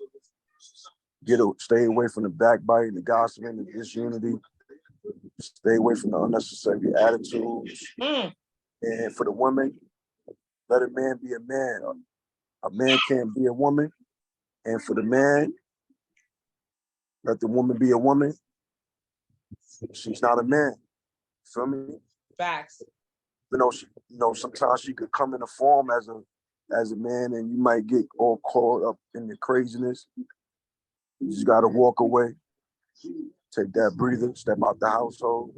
stay away from the backbiting, the gossiping, the disunity. Stay away from the unnecessary attitudes. And for the women, let a man be a man. A man can't be a woman. And for the man, let the woman be a woman. She's not a man. Feel me? Facts. Sometimes she could come in a form as a man, and you might get all caught up in the craziness. You just gotta walk away. take that breather, step out the household.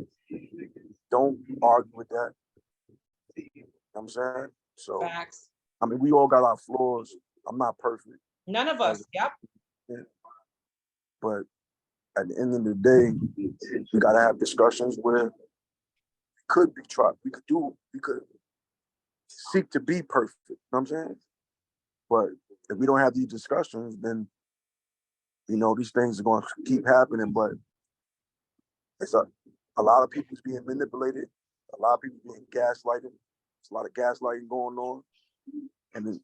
Don't argue with that. You know what I'm saying? So, Facts. I mean, we all got our flaws. I'm not perfect. None of us. Yep. But at the end of the day, we gotta have discussions where we could seek to be perfect. You know what I'm saying? But if we don't have these discussions, then these things are going to keep happening. But it's a lot of people's being manipulated, a lot of people being gaslighted. There's a lot of gaslighting going on, and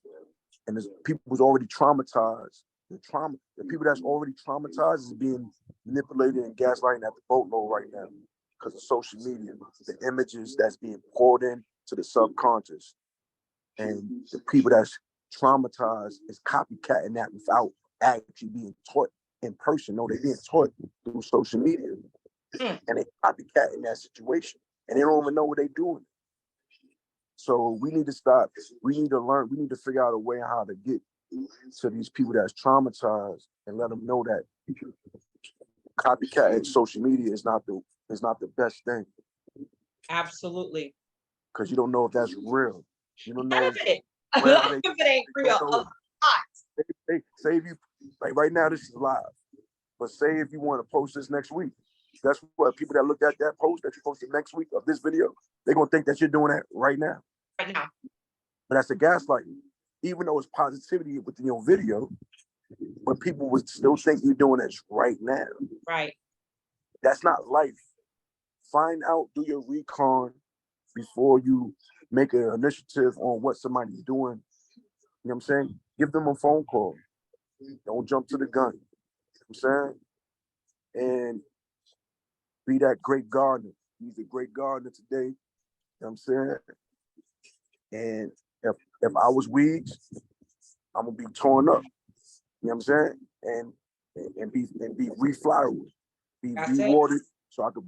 there's people who's already traumatized. The people that's already traumatized is being manipulated and gaslighting at the boatload right now because of social media, the images that's being poured in to the subconscious, and the people that's traumatized is copycatting that without actually being taught in person. No, they're being taught through social media, and they copycatting that situation, and they don't even know what they're doing. So we need to stop. We need to learn. We need to figure out a way how to get to these people that's traumatized and let them know that copycatting social media is not the best thing. Absolutely. Because you don't know if that's real. You don't know. None of it. A lot of it ain't real. A lot. Say if you, like right now, this is live. But say if you want to post this next week, that's what people that look at that post that you posted next week of this video, they're gonna think that you're doing that right now. Right now. But that's a gaslighting. Even though it's positivity within your video, but people would still think you're doing this right now. Right. That's not life. Find out, do your recon before you make an initiative on what somebody's doing. You know what I'm saying? Give them a phone call. Don't jump to the gun. You know what I'm saying? And be that great gardener. He's a great gardener today. You know what I'm saying? And if I was weeds, I'm gonna be torn up. You know what I'm saying? And be reflowered, be rewatered, so I could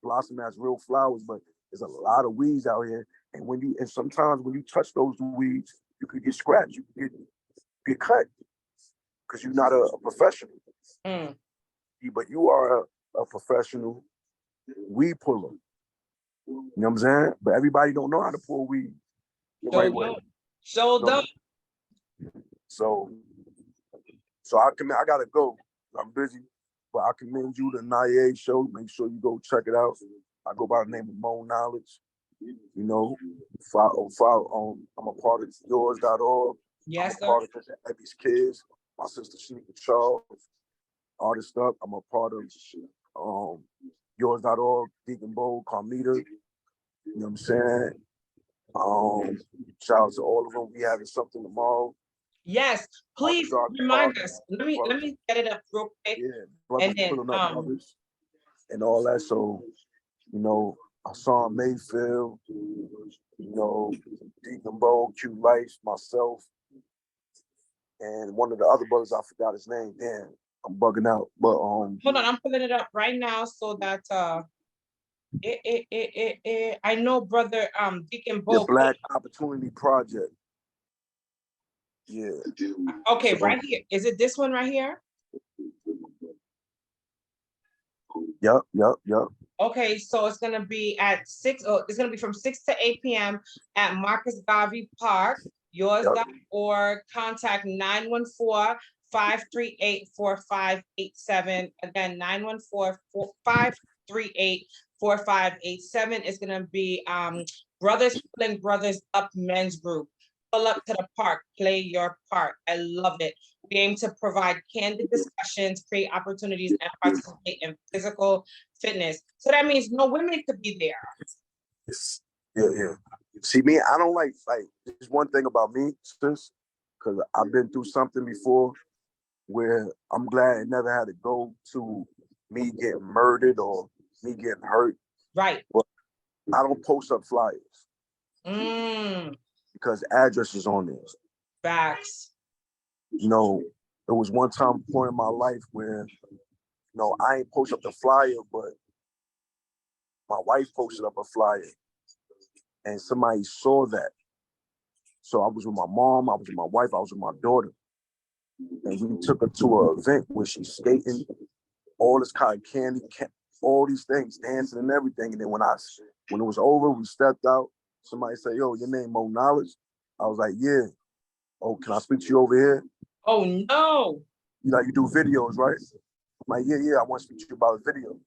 blossom as real flowers. But there's a lot of weeds out here, and sometimes when you touch those weeds, you could get scratched, you could get cut because you're not a professional. But you are a professional weed puller. You know what I'm saying? But everybody don't know how to pull weed the right way. So don't. So I gotta go. I'm busy, but I commend you to Naye show. Make sure you go check it out. I go by the name of Mo Knowledge. Follow. I'm a part of yours.org. Yes, I'm a part of Mr. Abby's Kids. My sister Shanika Charles, Artist Up. I'm a part of yours.org, Deacon Bowl, Carmita. You know what I'm saying? Shout out to all of them. We having something tomorrow. Yes, please remind us. Let me get it up real quick. Yeah, and then brothers and all that. So, Hassan Mayfield, Deacon Bowl, Q Life, myself, and one of the other brothers, I forgot his name. Damn, I'm bugging out. But hold on, I'm pulling it up right now so that I know brother Deacon Bowl. The Black Opportunity Project. Yeah. Okay, so, right here. Is it this one right here? Yep. Okay, so it's gonna be at 6. Oh, it's gonna be from 6 to 8 p.m. at Marcus Garvey Park. Yours.org. Contact 914-538-4587. Again, 914-538-4587 is gonna be Brothers Pulling Brothers Up Men's Group. Pull up to the park, play your part. I love it. We aim to provide candid discussions, create opportunities, and participate in physical fitness. So that means no women could be there. Yeah. See, me, I don't like there's one thing about me, sis, because I've been through something before where I'm glad it never had to go to me getting murdered or me getting hurt. Right. But I don't post up flyers. Because addresses on there. Facts. There was one point in my life where, I ain't post up the flyer, but my wife posted up a flyer and somebody saw that. So I was with my mom, I was with my wife, I was with my daughter. And we took her to an event where she's skating all this cotton candy, all these things, dancing and everything. And then when it was over, we stepped out. Somebody said, "Yo, your name Mo Knowledge?" I was like, "Yeah." "Oh, can I speak to you over here?" Oh no. You do videos, right?" I'm like, "Yeah, I want to speak to you about a video."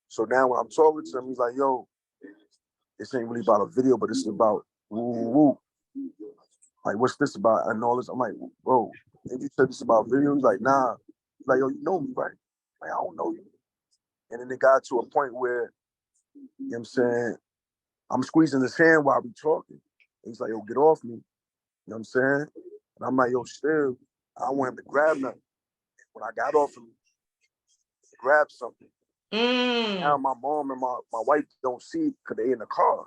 So now when I'm talking to him, he's like, "Yo, this ain't really about a video, but it's about woo woo. Like, what's this about?" And all this. I'm like, "Bro, did you said this about video?" He's like, "Nah." He's like, "Yo, you know me, right?" I'm like, "I don't know you." And then it got to a point where, you know what I'm saying, I'm squeezing his hand while we talking. And he's like, "Yo, get off me." You know what I'm saying? And I'm like, "Yo, still, I don't want him to grab nothing." When I got off him, he grabbed something. Now my mom and my wife don't see it because they in the car.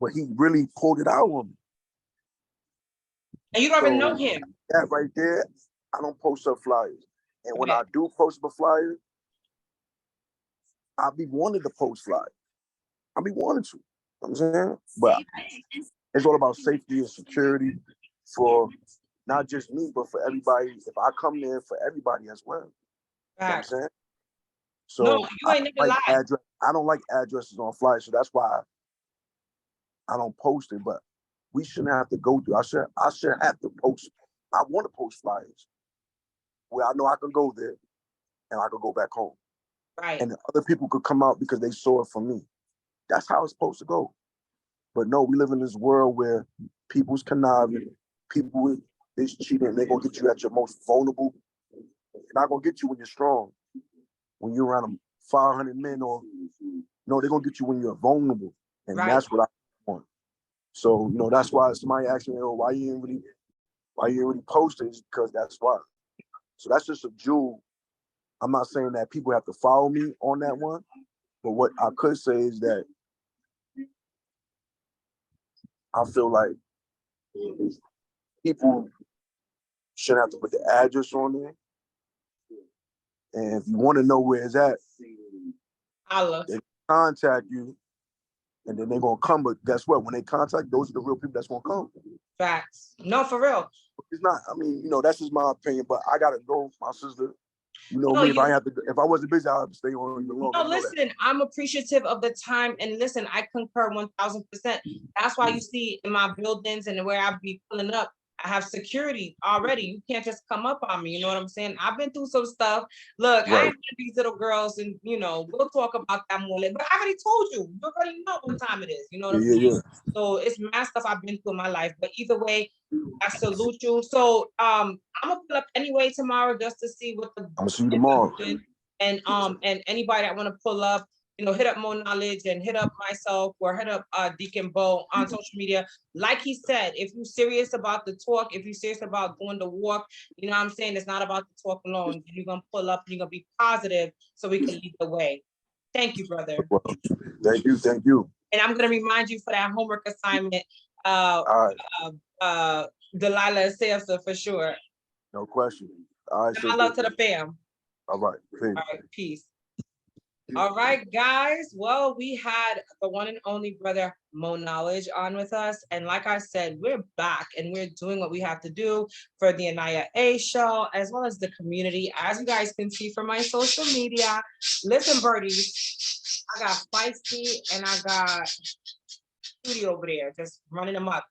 But he really pulled it out on me. And you don't even know him. That right there, I don't post up flyers. And when I do post up a flyer, I be wanting to post flyers. I be wanting to. You know what I'm saying? But it's all about safety and security for not just me, but for everybody. If I come there, for everybody as well. You know what I'm saying? So no, you ain't never lied. I don't like addresses on flyers, so that's why I don't post it. But we shouldn't have to go through. I should have to post. I want to post flyers where I know I can go there and I could go back home. Right. And other people could come out because they saw it from me. That's how it's supposed to go. But no, we live in this world where people's conniving, people is cheating, and they're gonna get you at your most vulnerable. They're not gonna get you when you're strong. When you're around 500 men, or no, they're gonna get you when you're vulnerable. And that's what I want. So, that's why somebody asked me, "Oh, why you ain't really post it?" Because that's why. So that's just a jewel. I'm not saying that people have to follow me on that one, but what I could say is that I feel like people shouldn't have to put the address on there. And if you want to know where it's at, they contact you, and then they're gonna come. But guess what? When they contact, those are the real people that's gonna come. Facts. No, for real. It's not. I mean, that's just my opinion. But I gotta go, my sister. You know me. If I wasn't busy, I'd stay on even longer. No, listen, I'm appreciative of the time, and listen, I concur 1000%. That's why you see in my buildings and where I be pulling up, I have security already. You can't just come up on me. You know what I'm saying? I've been through some stuff. Look, I ain't one of these little girls, and we'll talk about that more later. But I already told you. You already know what time it is. You know what I'm saying? Yeah. So it's mad stuff I've been through in my life. But either way, I salute you. So I'm gonna pull up anyway tomorrow just to see what the I'm gonna see you tomorrow. And anybody that want to pull up, hit up Mo Knowledge and hit up myself or hit up Deacon Bo on social media. Like he said, if you're serious about the talk, if you're serious about doing the walk, you know what I'm saying? It's not about the talk alone. You're going to pull up, you're going to be positive so we can lead the way. Thank you, brother. Well, thank you. And I'm going to remind you for that homework assignment, Delilah Samson for sure. No question. All right. My love to the fam. All right. Peace. All right. Peace. All right, guys. Well, we had the one and only brother Mo Knowledge on with us. And like I said, we're back and we're doing what we have to do for the Anaya A show, as well as the community. As you guys can see from my social media, listen, birdies, I got Feisty and I got Studio over there just running them up.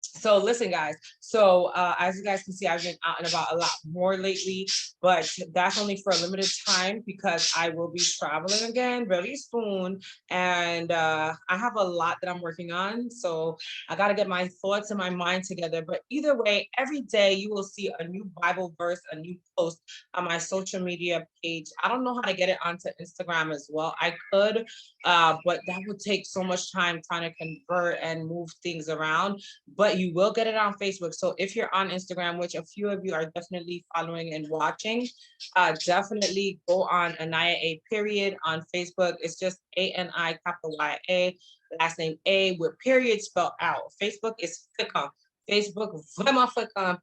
So listen, guys. So as you guys can see, I've been out and about a lot more lately, but that's only for a limited time because I will be traveling again very soon. And I have a lot that I'm working on. So I got to get my thoughts and my mind together. But either way, every day you will see a new Bible verse, a new post on my social media page. I don't know how to get it onto Instagram as well. I could, but that would take so much time trying to convert and move things around. But you will get it on Facebook. So if you're on Instagram, which a few of you are definitely following and watching, definitely go on Anaya A period on Facebook. It's just ANI capital YA, last name A with period spelled out. Facebook is flicker. Facebook, vraiment flicker.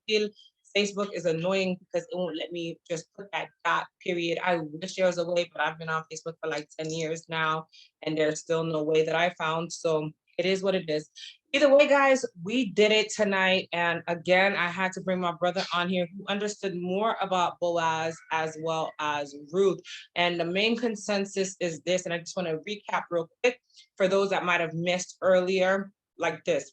Facebook is annoying because it won't let me just put that dot period. I wish there was a way, but I've been on Facebook for like 10 years now, and there's still no way that I found. So It is what it is. Either way, guys, we did it tonight. And again, I had to bring my brother on here who understood more about Boaz as well as Ruth. And the main consensus is this, and I just want to recap real quick for those that might have missed earlier, like this.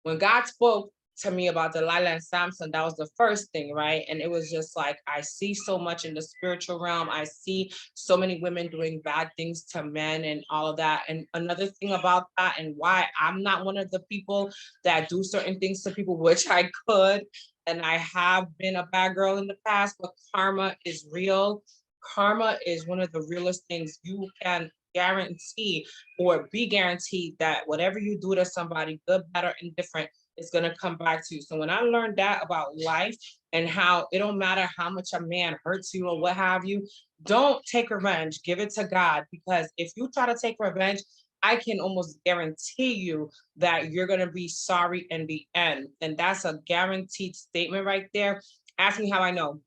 When God spoke to me about Delilah and Samson, that was the first thing, right? And it was just like, I see so much in the spiritual realm. I see so many women doing bad things to men and all of that. And another thing about that, and why I'm not one of the people that do certain things to people, which I could, and I have been a bad girl in the past, but karma is real. Karma is one of the realest things. You can guarantee or be guaranteed that whatever you do to somebody, good, bad, or indifferent, is going to come back to you. So when I learned that about life and how it don't matter how much a man hurts you or what have you, don't take revenge, give it to God. Because if you try to take revenge, I can almost guarantee you that you're going to be sorry in the end. And that's a guaranteed statement right there. Ask me how I know.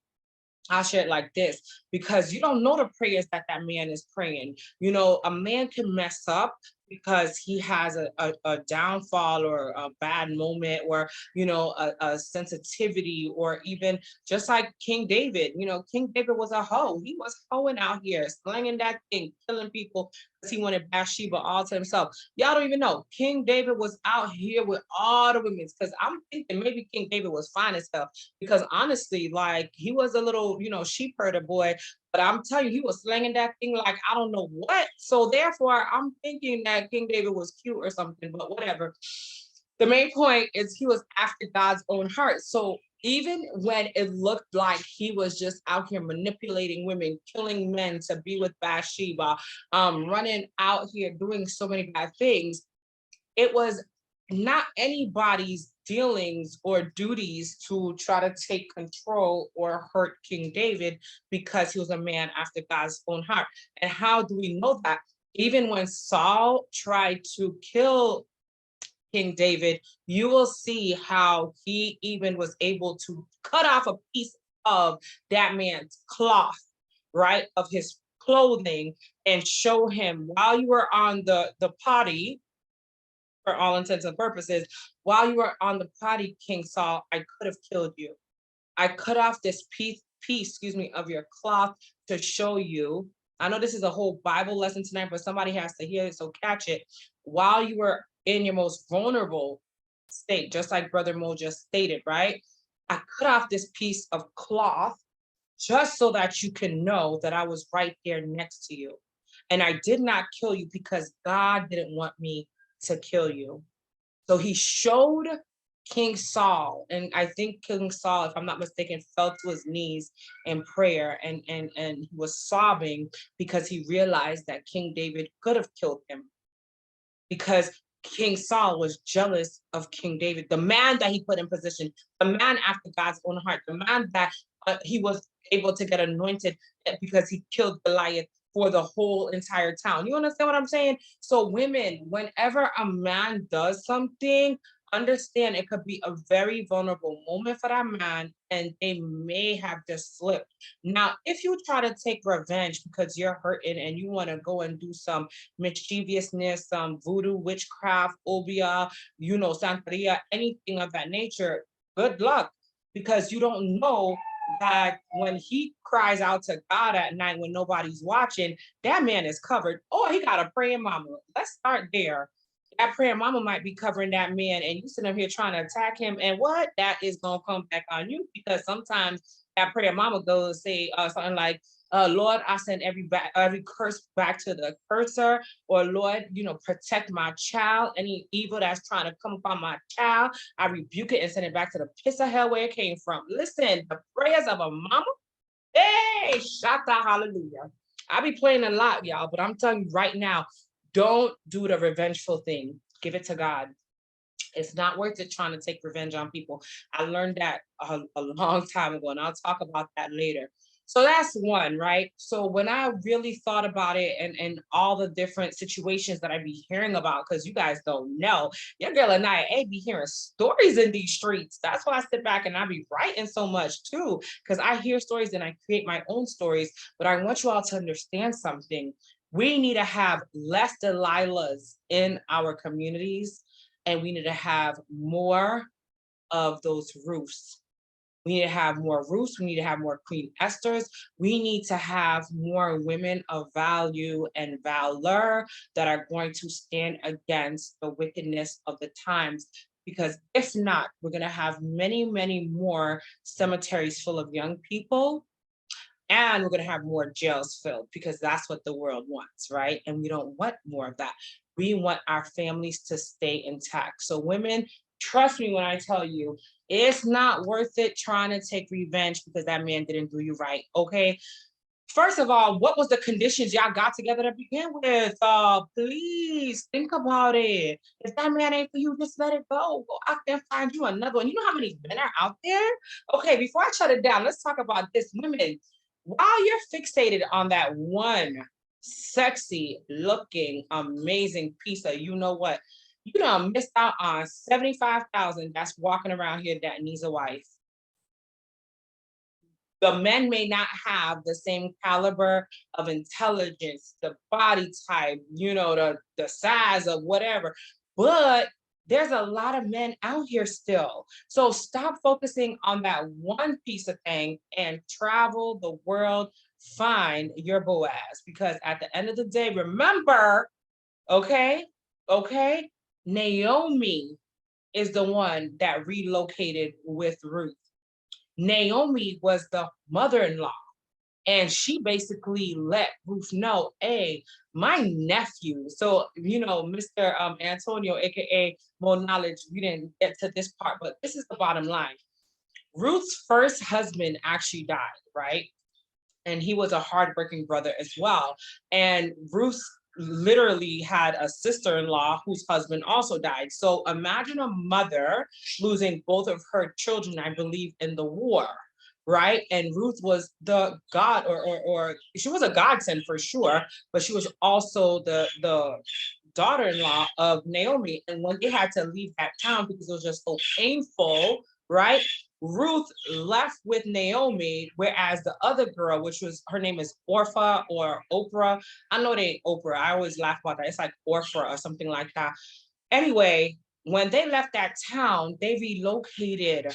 I'll share it like this, because you don't know the prayers that that man is praying. You know, a man can mess up because he has a downfall or a bad moment, or, you know, a sensitivity, or even just like King David. You know, King David was a hoe. He was hoeing out here, slinging that thing, killing people because he wanted Bathsheba all to himself. Y'all don't even know. King David was out here with all the women, because I'm thinking maybe King David was fine as hell, because honestly, like, he was a little, you know, sheep herder boy, but I'm telling you, he was slinging that thing like I don't know what. So therefore, I'm thinking that King David was cute or something, but whatever. The main point is he was after God's own heart. So even when it looked like he was just out here manipulating women, killing men to be with Bathsheba, running out here doing so many bad things, it was not anybody's dealings or duties to try to take control or hurt King David, because he was a man after God's own heart. And how do we know that? Even when Saul tried to kill King David, you will see how he even was able to cut off a piece of that man's cloth, right, of his clothing, and show him, while you were on the potty, for all intents and purposes, while you were on the potty, King Saul, I could have killed you. I cut off this piece, of your cloth to show you. I know this is a whole Bible lesson tonight, but somebody has to hear it, so catch it. While you were in your most vulnerable state, just like Brother Mo just stated, right? I cut off this piece of cloth just so that you can know that I was right there next to you. And I did not kill you because God didn't want me to kill you. So he showed King Saul, and I think King Saul, if I'm not mistaken, fell to his knees in prayer, and he was sobbing because he realized that King David could have killed him, because King Saul was jealous of King David, the man that he put in position, the man after God's own heart, the man that he was able to get anointed because he killed Goliath for the whole entire town. You understand what I'm saying? So women, whenever a man does something, understand it could be a very vulnerable moment for that man, and they may have just slipped. Now, if you try to take revenge because you're hurting and you want to go and do some mischievousness, some voodoo, witchcraft, obia, santeria, anything of that nature, good luck, because you don't know that when he cries out to God at night when nobody's watching, that man is covered. Or he got a praying mama. Let's start there. That praying mama might be covering that man, and you sitting up here trying to attack him, and what? That is gonna come back on you, because sometimes that prayer mama goes say something like, Lord, I send every curse back to the cursor, or Lord, protect my child. Any evil that's trying to come upon my child, I rebuke it and send it back to the pits of hell where it came from. Listen, the prayers of a mama, hey, shata, hallelujah. I be playing a lot, y'all, but I'm telling you right now, don't do the revengeful thing. Give it to God. It's not worth it trying to take revenge on people. I learned that a long time ago, and I'll talk about that later. So that's one, right? So when I really thought about it, and all the different situations that I be hearing about, because you guys don't know, your girl and I be hearing stories in these streets. That's why I sit back and I be writing so much too, because I hear stories and I create my own stories. But I want you all to understand something. We need to have less Delilahs in our communities, and we need to have more of those Ruths. We need to have more Ruths. We need to have more Queen Esthers. We need to have more women of value and valor that are going to stand against the wickedness of the times. Because if not, we're going to have many, many more cemeteries full of young people, and we're going to have more jails filled, because that's what the world wants, right? And we don't want more of that. We want our families to stay intact. So women, trust me when I tell you, it's not worth it trying to take revenge because that man didn't do you right, okay? First of all, what was the conditions y'all got together to begin with? Please think about it. If that man ain't for you, just let it go. Go out there and find you another one. You know how many men are out there? Okay, before I shut it down, let's talk about this. Women, while you're fixated on that one sexy looking, amazing piece of you know what, you done missed out on 75,000 that's walking around here that needs a wife. The men may not have the same caliber of intelligence, the body type, you know, the size of whatever, but there's a lot of men out here still. So stop focusing on that one piece of thing and travel the world, find your Boaz, because at the end of the day, remember, okay, Naomi is the one that relocated with Ruth. Naomi was the mother-in-law, and she basically let Ruth know, hey, my nephew. So, you know, Mr. Antonio, aka More Knowledge, we didn't get to this part, but this is the bottom line. Ruth's first husband actually died, right? And he was a hardworking brother as well. And Ruth literally had a sister-in-law whose husband also died. So imagine a mother losing both of her children, I believe, in the war, right? And Ruth was the god, or she was a godsend for sure, but she was also the daughter-in-law of Naomi. And when they had to leave that town because it was just so painful, right? Ruth left with Naomi, whereas the other girl, which was, her name is Orpha or Oprah. I know they ain't Oprah. I always laugh about that. It's like Orpha or something like that. Anyway, when they left that town, they relocated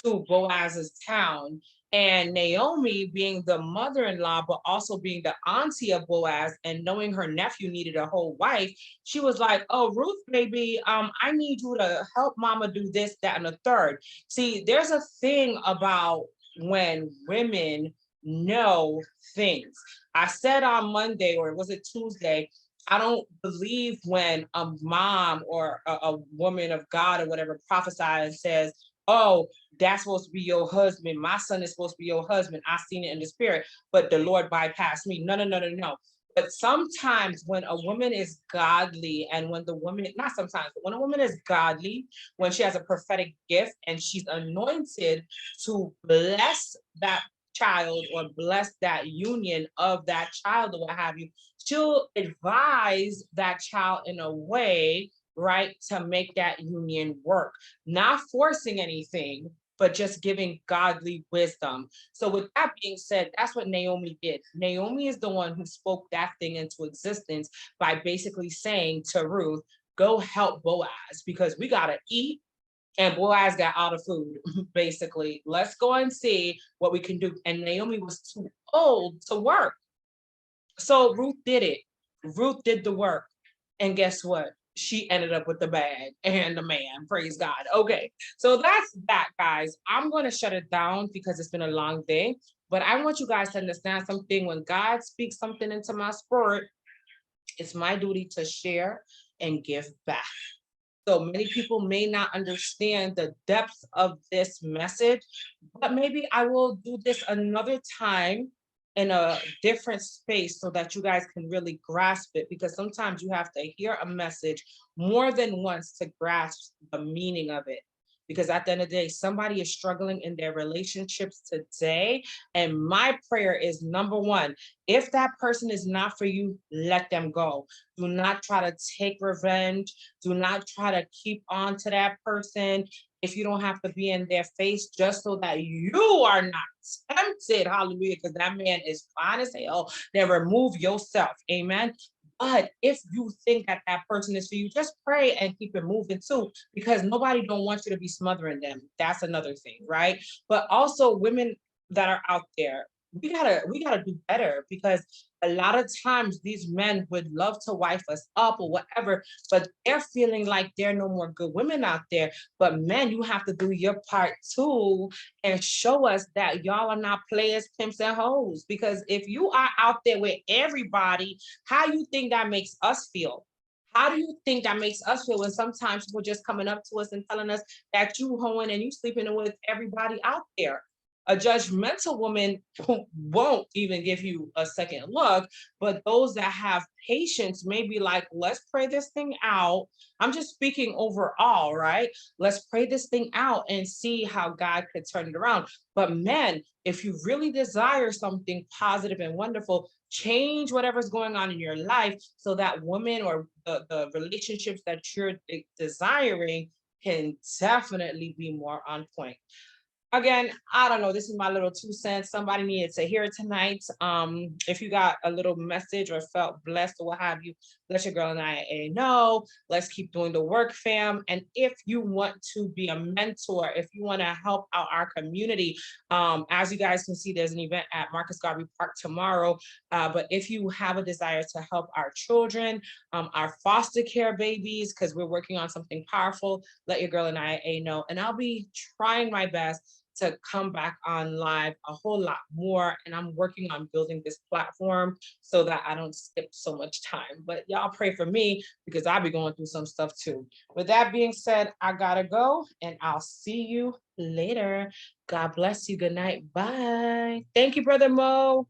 to Boaz's town. And Naomi, being the mother-in-law, but also being the auntie of Boaz, and knowing her nephew needed a whole wife, she was like, oh, Ruth, baby, I need you to help mama do this, that, and the third. See, there's a thing about when women know things. I said on Monday, or was it Tuesday, I don't believe when a mom or a woman of God or whatever prophesies and says, oh, that's supposed to be your husband. My son is supposed to be your husband. I've seen it in the spirit, but the Lord bypassed me. No. But sometimes when a woman is godly, and when the woman, not sometimes, but when a woman is godly, when she has a prophetic gift and she's anointed to bless that child or bless that union of that child or what have you, she'll advise that child in a way, right, to make that union work, not forcing anything, but just giving godly wisdom. So with that being said, that's what Naomi did. Naomi is the one who spoke that thing into existence by basically saying to Ruth, go help Boaz because we got to eat. And Boaz got out of food, basically. Let's go and see what we can do. And Naomi was too old to work. So Ruth did it. Ruth did the work. And guess what? She ended up with the bag and the man. Praise God. Okay. So that's that, guys. I'm going to shut it down because it's been a long day. But I want you guys to understand something. When God speaks something into my spirit, it's my duty to share and give back. So many people may not understand the depth of this message, but maybe I will do this another time in a different space so that you guys can really grasp it, because sometimes you have to hear a message more than once to grasp the meaning of it. Because at the end of the day, somebody is struggling in their relationships today. And my prayer is, number one, if that person is not for you, let them go. Do not try to take revenge. Do not try to keep on to that person. if you don't have to be in their face just so that you are not tempted, hallelujah, because that man is fine as hell, then remove yourself, amen. But if you think that that person is for you, just pray and keep it moving too, because nobody don't want you to be smothering them. That's another thing, right? But also women that are out there, we gotta do better, because a lot of times these men would love to wife us up or whatever, but they're feeling like there are no more good women out there. But men, you have to do your part too and show us that y'all are not players, pimps, and hoes. Because if you are out there with everybody, how you think that makes us feel? How do you think that makes us feel when sometimes people just coming up to us and telling us that you hoeing and you sleeping with everybody out there? A judgmental woman won't even give you a second look, but those that have patience may be like, let's pray this thing out. I'm just speaking overall, right? Let's pray this thing out and see how God could turn it around. But men, if you really desire something positive and wonderful, change whatever's going on in your life so that woman or the relationships that you're desiring can definitely be more on point. Again, I don't know. This is my little 2 cents. Somebody needed to hear it tonight. If you got a little message or felt blessed or what have you, let your girl and I know. Let's keep doing the work, fam. And if you want to be a mentor, if you want to help out our community, as you guys can see, there's an event at Marcus Garvey Park tomorrow. But if you have a desire to help our children, our foster care babies, because we're working on something powerful, let your girl and I know. And I'll be trying my best to come back on live a whole lot more. And I'm working on building this platform so that I don't skip so much time. But y'all pray for me because I'll be going through some stuff too. With that being said, I gotta go and I'll see you later. God bless you. Good night. Bye. Thank you, Brother Mo.